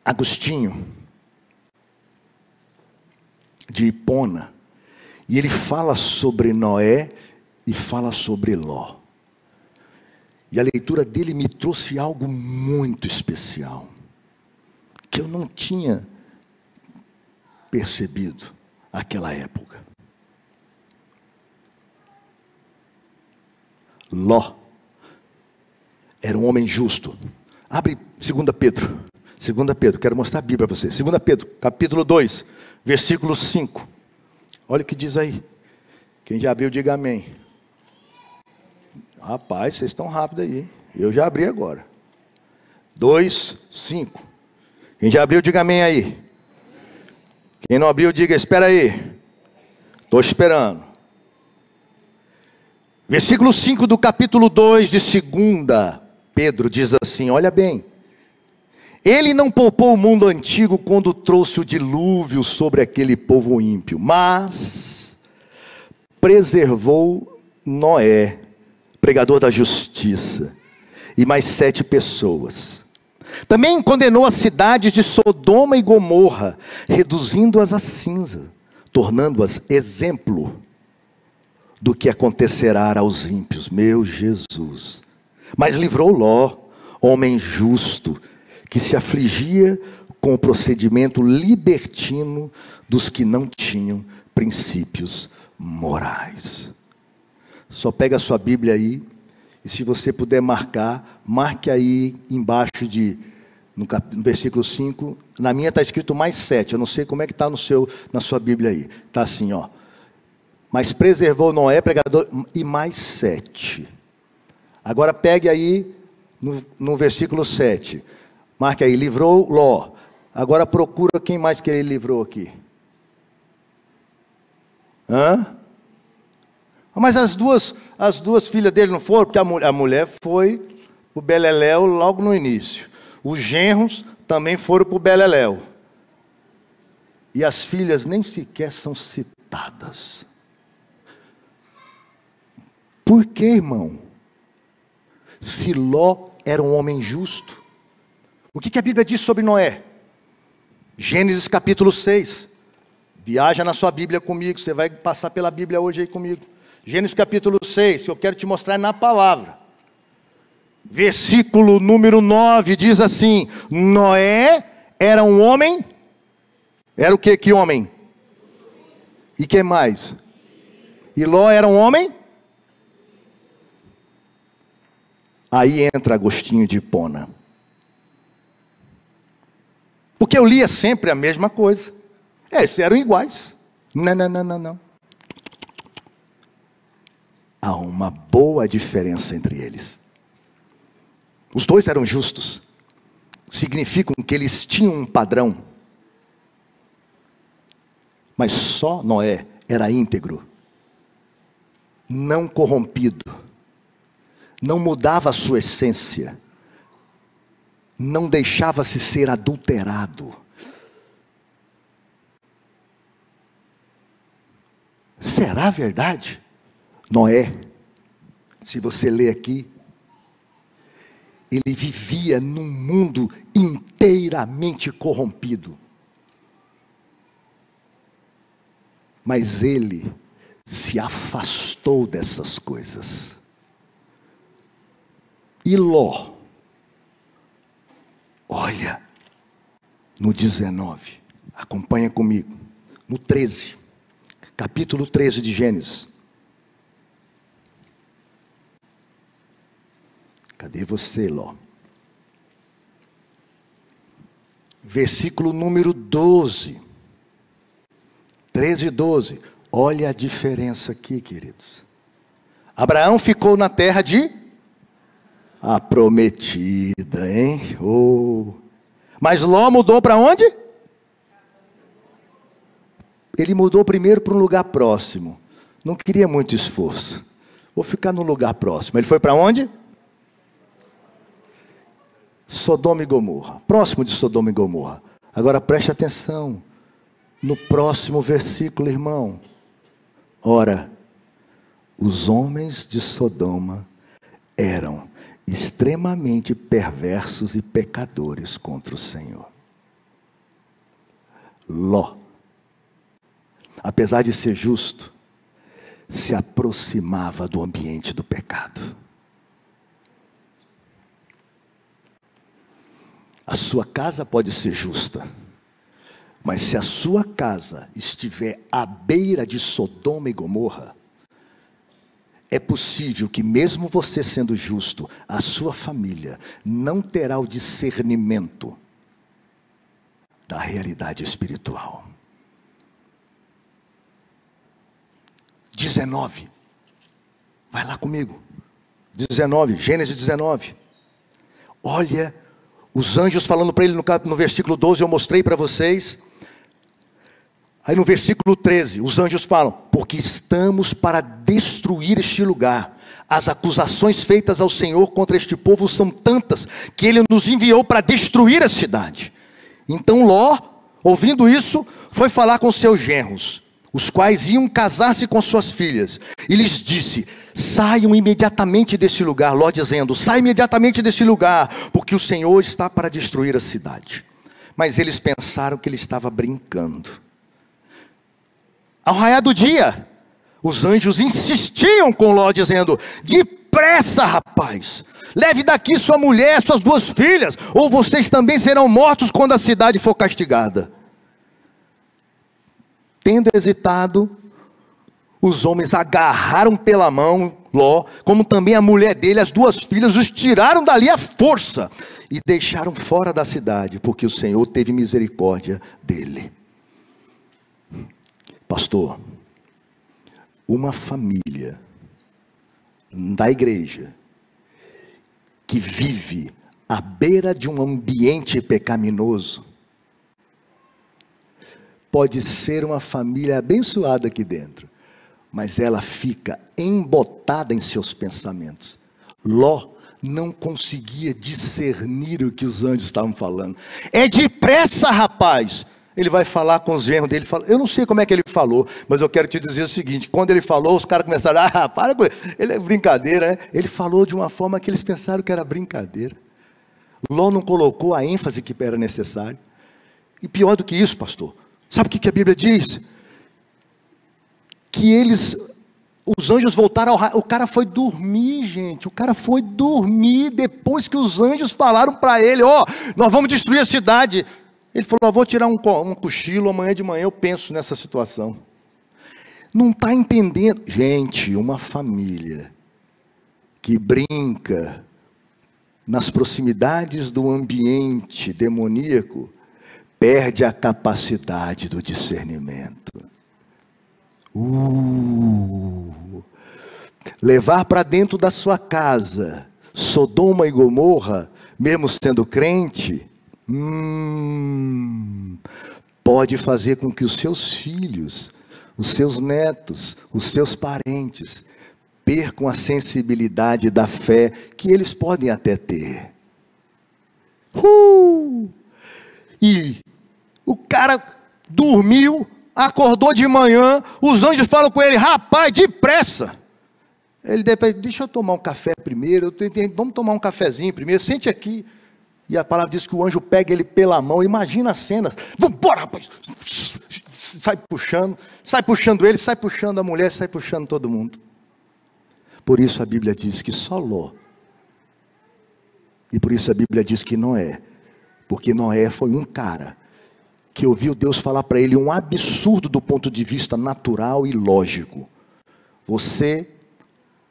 Agostinho de Hipona, e ele fala sobre Noé e fala sobre Ló. E a leitura dele me trouxe algo muito especial, que eu não tinha percebido naquela época. Ló era um homem justo. Abre 2 Pedro. 2 Pedro, quero mostrar a Bíblia para você. 2 Pedro, capítulo 2, versículo 5. Olha o que diz aí. Quem já abriu, diga amém. Rapaz, vocês estão rápidos aí. Eu já abri agora. 2, 5. Quem já abriu, diga amém aí. Quem não abriu, diga, espera aí. Estou esperando. Versículo 5 do capítulo 2 de 2 Pedro diz assim, olha bem. Ele não poupou o mundo antigo quando trouxe o dilúvio sobre aquele povo ímpio, mas preservou Noé, pregador da justiça, e mais 7 pessoas. Também condenou as cidades de Sodoma e Gomorra, reduzindo-as a cinza, tornando-as exemplo do que acontecerá aos ímpios. Meu Jesus! Mas livrou Ló, homem justo, que se afligia com o procedimento libertino dos que não tinham princípios morais. Só pega a sua Bíblia aí, e se você puder marcar, marque aí embaixo no versículo 5, na minha está escrito mais 7, eu não sei como é que está na sua Bíblia aí, está assim, ó. Mas preservou Noé, pregador, e mais 7. Agora pegue aí no versículo 7. Marque aí, livrou Ló. Agora procura quem mais que ele livrou aqui. Mas as duas filhas dele não foram, porque a mulher foi para o Beleléu logo no início. Os genros também foram para o Beleléu. E as filhas nem sequer são citadas. Por que, irmão? Se Ló era um homem justo. O que a Bíblia diz sobre Noé? Gênesis capítulo 6. Viaja na sua Bíblia comigo, você vai passar pela Bíblia hoje aí comigo. Gênesis capítulo 6, que eu quero te mostrar na palavra. Versículo número 9 diz assim: Noé era um homem. Era o que? Que homem? E que mais? E Ló era um homem? Aí entra Agostinho de Hipona. Porque eu lia sempre a mesma coisa. Esses eram iguais. Não. Há uma boa diferença entre eles. Os dois eram justos. Significam que eles tinham um padrão. Mas só Noé era íntegro. Não corrompido. Não mudava a sua essência. Não deixava-se ser adulterado. Será verdade? Noé, se você ler aqui, ele vivia num mundo inteiramente corrompido. Mas ele se afastou dessas coisas. E Ló, olha, no 19, acompanha comigo, no 13, capítulo 13 de Gênesis. Cadê você, Ló? Versículo número 12. 13 e 12. Olha a diferença aqui, queridos. Abraão ficou na terra de a prometida, hein? Mas Ló mudou para onde? ele mudou primeiro para um lugar próximo. Não queria muito esforço. Vou ficar no lugar próximo. Ele foi para onde? Sodoma e Gomorra. Próximo de Sodoma e Gomorra. Agora preste atenção. No próximo versículo, irmão. Ora, os homens de Sodoma eram extremamente perversos e pecadores contra o Senhor. Ló, apesar de ser justo, se aproximava do ambiente do pecado. A sua casa pode ser justa, mas se a sua casa estiver à beira de Sodoma e Gomorra, é possível que mesmo você sendo justo, a sua família não terá o discernimento da realidade espiritual. 19. Vai lá comigo. 19, Gênesis 19. Olha, os anjos falando para ele no versículo 12, eu mostrei para vocês. Aí no versículo 13, os anjos falam: porque estamos para destruir este lugar. As acusações feitas ao Senhor contra este povo são tantas, que Ele nos enviou para destruir a cidade. Então Ló, ouvindo isso, foi falar com seus genros, os quais iam casar-se com suas filhas, e lhes disse: saiam imediatamente desse lugar. Ló dizendo: sai imediatamente desse lugar, porque o Senhor está para destruir a cidade. Mas eles pensaram que ele estava brincando. Ao raiar do dia, os anjos insistiam com Ló, dizendo: depressa, rapaz, leve daqui sua mulher, suas 2 filhas, ou vocês também serão mortos quando a cidade for castigada. Tendo hesitado, os homens agarraram pela mão Ló, como também a mulher dele, as 2 filhas, os tiraram dali à força e deixaram fora da cidade, porque o Senhor teve misericórdia dele. Pastor, uma família da igreja que vive à beira de um ambiente pecaminoso pode ser uma família abençoada aqui dentro, mas ela fica embotada em seus pensamentos. Ló não conseguia discernir o que os anjos estavam falando. É depressa, rapaz. Ele vai falar com os genros dele, eu não sei como é que ele falou, mas eu quero te dizer o seguinte: quando ele falou, os caras começaram: para com ele, ele é brincadeira, né? Ele falou de uma forma que eles pensaram que era brincadeira. Ló não colocou a ênfase que era necessário. E pior do que isso, pastor, sabe o que a Bíblia diz? Que os anjos voltaram o cara foi dormir, gente. O cara foi dormir depois que os anjos falaram para ele: nós vamos destruir a cidade. Ele falou: vou tirar um cochilo, amanhã de manhã eu penso nessa situação. Não está entendendo. Gente, uma família que brinca nas proximidades do ambiente demoníaco perde a capacidade do discernimento. Levar para dentro da sua casa Sodoma e Gomorra, mesmo sendo crente, pode fazer com que os seus filhos, os seus netos, os seus parentes percam a sensibilidade da fé que eles podem até ter. E o cara dormiu, acordou de manhã, os anjos falam com ele: rapaz, depressa. Ele depois: deixa eu tomar um café primeiro, vamos tomar um cafezinho primeiro, sente aqui. E a palavra diz que o anjo pega ele pela mão. Imagina a cena: vamos embora, rapaz. Sai puxando ele, sai puxando a mulher, sai puxando todo mundo. Por isso a Bíblia diz que só Ló, e por isso a Bíblia diz que Noé, porque Noé foi um cara que ouviu Deus falar para ele um absurdo do ponto de vista natural e lógico: você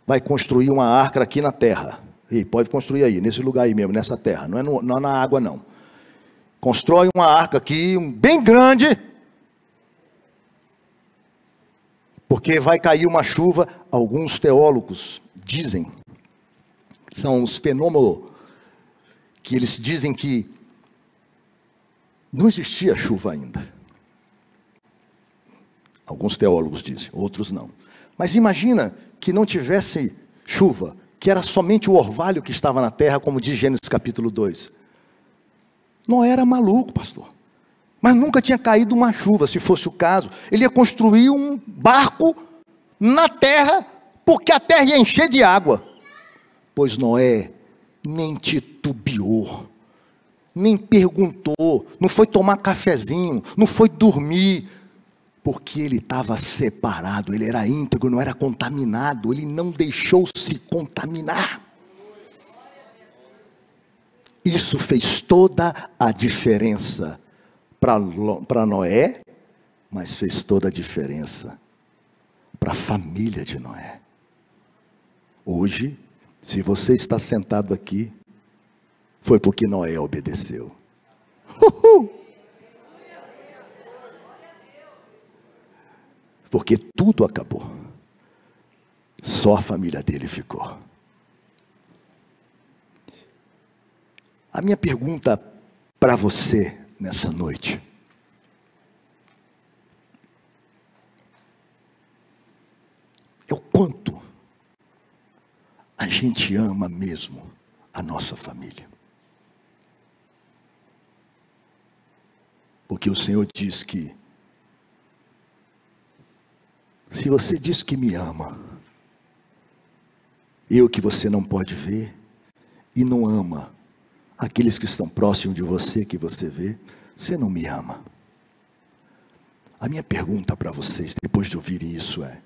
vai construir uma arca aqui na terra. E pode construir aí, nesse lugar aí mesmo, nessa terra, não é na água não. Constrói uma arca aqui, bem grande, porque vai cair uma chuva. Alguns teólogos dizem, são os fenômenos que eles dizem que não existia chuva ainda. Alguns teólogos dizem, outros não. Mas imagina que não tivesse chuva, que era somente o orvalho que estava na terra, como diz Gênesis capítulo 2. Noé era maluco, pastor. Mas nunca tinha caído uma chuva, se fosse o caso. Ele ia construir um barco na terra, porque a terra ia encher de água. Pois Noé nem titubeou, nem perguntou, não foi tomar cafezinho, não foi dormir, porque ele estava separado, ele era íntegro, não era contaminado, ele não deixou se contaminar. Isso fez toda a diferença para Noé, mas fez toda a diferença para a família de Noé. Hoje, se você está sentado aqui, foi porque Noé obedeceu. Porque tudo acabou. Só a família dele ficou. A minha pergunta para você nessa noite é o quanto a gente ama mesmo a nossa família. Porque o Senhor diz que se você diz que me ama, eu que você não pode ver, e não ama aqueles que estão próximos de você, que você vê, você não me ama. A minha pergunta para vocês, depois de ouvirem isso é: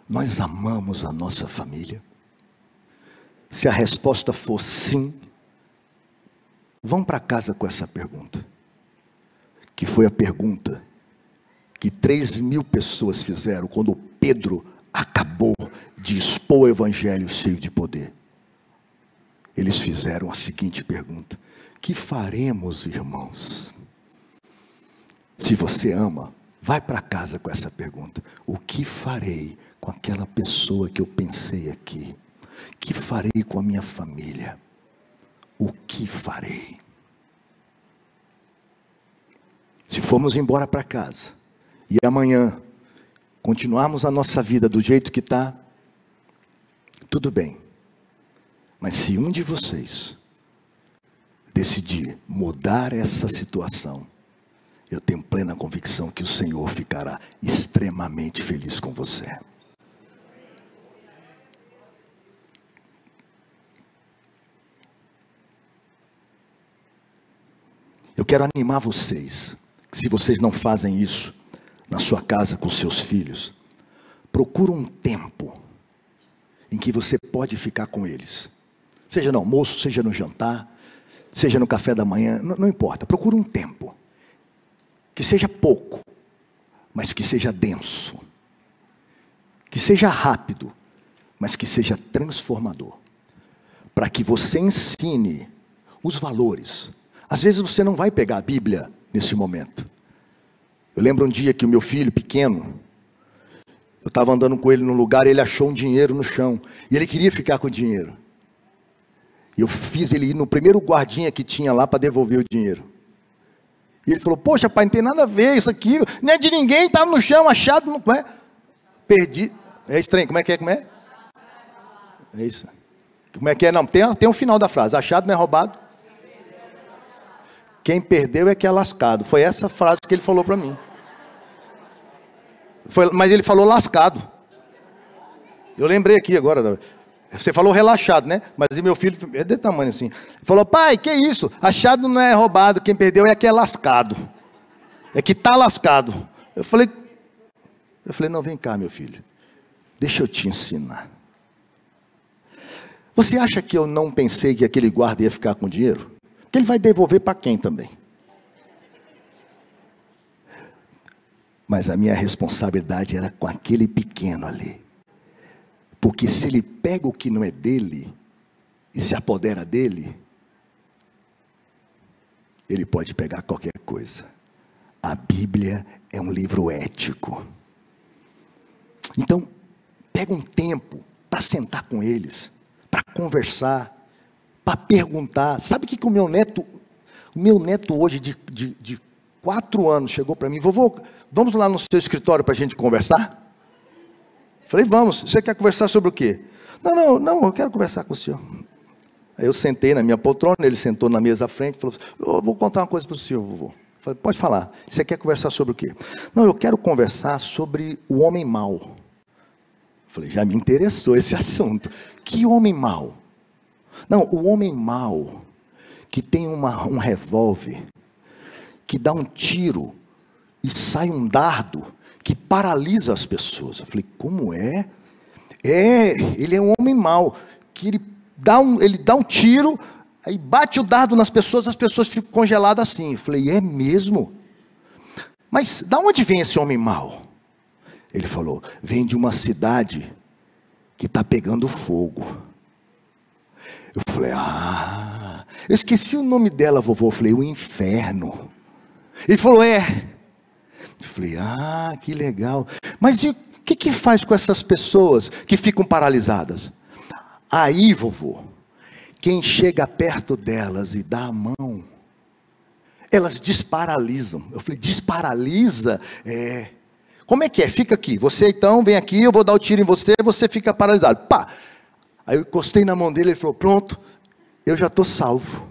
nós amamos a nossa família? Se a resposta for sim, vão para casa com essa pergunta, que foi a pergunta que 3.000 pessoas fizeram quando Pedro acabou de expor o evangelho cheio de poder. Eles fizeram a seguinte pergunta: que faremos, irmãos? Se você ama, vai para casa com essa pergunta: o que farei com aquela pessoa que eu pensei aqui? Que farei com a minha família? O que farei? Se formos embora para casa e amanhã continuarmos a nossa vida do jeito que está, tudo bem. Mas se um de vocês decidir mudar essa situação, eu tenho plena convicção que o Senhor ficará extremamente feliz com você. Eu quero animar vocês, que se vocês não fazem isso na sua casa com seus filhos, procura um tempo em que você pode ficar com eles. Seja no almoço, seja no jantar, seja no café da manhã, não importa. Procura um tempo, que seja pouco, mas que seja denso. Que seja rápido, mas que seja transformador. Para que você ensine os valores. Às vezes você não vai pegar a Bíblia nesse momento. Eu lembro um dia que o meu filho pequeno, eu estava andando com ele num lugar e ele achou um dinheiro no chão. E ele queria ficar com o dinheiro. E eu fiz ele ir no primeiro guardinha que tinha lá para devolver o dinheiro. E ele falou: poxa pai, não tem nada a ver isso aqui. Não é de ninguém, estava no chão, achado. Não é? Perdi. É estranho, como é que é? Como é? É isso. Como é que é? Não, tem um final da frase. Achado não é roubado. Quem perdeu é que é lascado. Foi essa frase que ele falou para mim. Mas ele falou lascado. Eu lembrei aqui agora. Você falou relaxado, né? Mas meu filho é desse tamanho assim. Ele falou: pai, que isso? Achado não é roubado. Quem perdeu é que é lascado. É que está lascado. Eu falei, não, vem cá, meu filho. Deixa eu te ensinar. Você acha que eu não pensei que aquele guarda ia ficar com dinheiro? Porque ele vai devolver para quem também? Mas a minha responsabilidade era com aquele pequeno ali. Porque se ele pega o que não é dele e se apodera dele, ele pode pegar qualquer coisa. A Bíblia é um livro ético. Então, pega um tempo para sentar com eles, para conversar, para perguntar. Sabe o que o meu neto hoje de 4 anos chegou para mim: vovô, vamos lá no seu escritório para a gente conversar? Falei, vamos. Você quer conversar sobre o quê? Não, eu quero conversar com o senhor. Aí eu sentei na minha poltrona, ele sentou na mesa à frente e falou, eu vou contar uma coisa para o senhor, vovô. Falei, pode falar. Você quer conversar sobre o quê? Não, eu quero conversar sobre o homem mau. Falei, já me interessou esse assunto. Que homem mau? Não, o homem mau que tem um revólver, que dá um tiro e sai um dardo que paralisa as pessoas. Eu falei, como é? Ele é um homem mau, que ele dá um tiro, aí bate o dardo nas pessoas, as pessoas ficam congeladas assim. Eu falei, é mesmo? Mas de onde vem esse homem mau? Ele falou, vem de uma cidade que está pegando fogo. Eu falei, eu esqueci o nome dela, vovô. Eu falei, o inferno. Ele falou, é. Eu falei, que legal. Mas e o que faz com essas pessoas que ficam paralisadas? Aí, vovô, quem chega perto delas e dá a mão, elas desparalisam. Eu falei, desparalisa? Como é que é? Fica aqui. Você então, vem aqui, eu vou dar o tiro em você, você fica paralisado. Pá! Aí eu encostei na mão dele, ele falou, pronto, eu já estou salvo.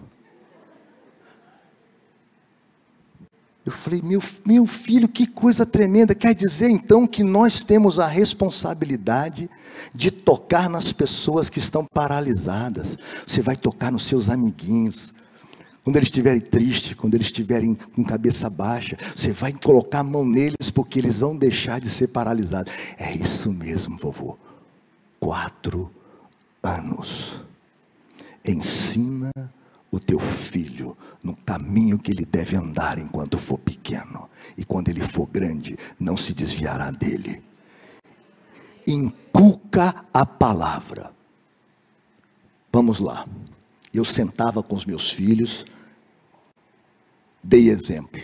Eu falei, meu filho, que coisa tremenda. Quer dizer então que nós temos a responsabilidade de tocar nas pessoas que estão paralisadas. Você vai tocar nos seus amiguinhos. Quando eles estiverem tristes, quando eles estiverem com cabeça baixa, você vai colocar a mão neles, porque eles vão deixar de ser paralisados. É isso mesmo, vovô. 4 anos. Ensina o teu filho no caminho que ele deve andar enquanto for pequeno. E quando ele for grande, não se desviará dele. Inculca a palavra. Vamos lá. Eu sentava com os meus filhos, dei exemplo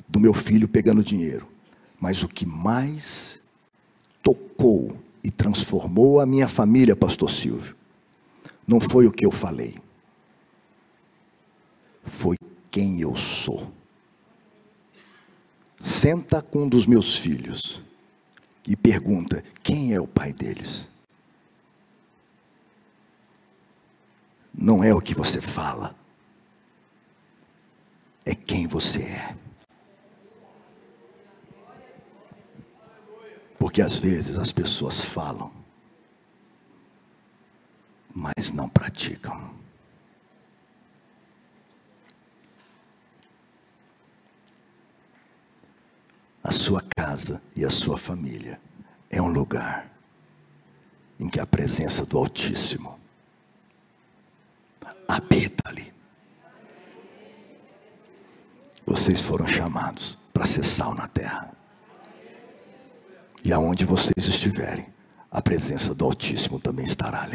do meu filho pegando dinheiro. Mas o que mais tocou e transformou a minha família, pastor Silvio, não foi o que eu falei, foi quem eu sou. Senta com um dos meus filhos e pergunta, quem é o pai deles? Não é o que você fala, é quem você é. Porque às vezes as pessoas falam, mas não praticam. A sua casa e a sua família é um lugar em que a presença do Altíssimo habita ali. Vocês foram chamados para ser sal na terra. E aonde vocês estiverem, a presença do Altíssimo também estará ali.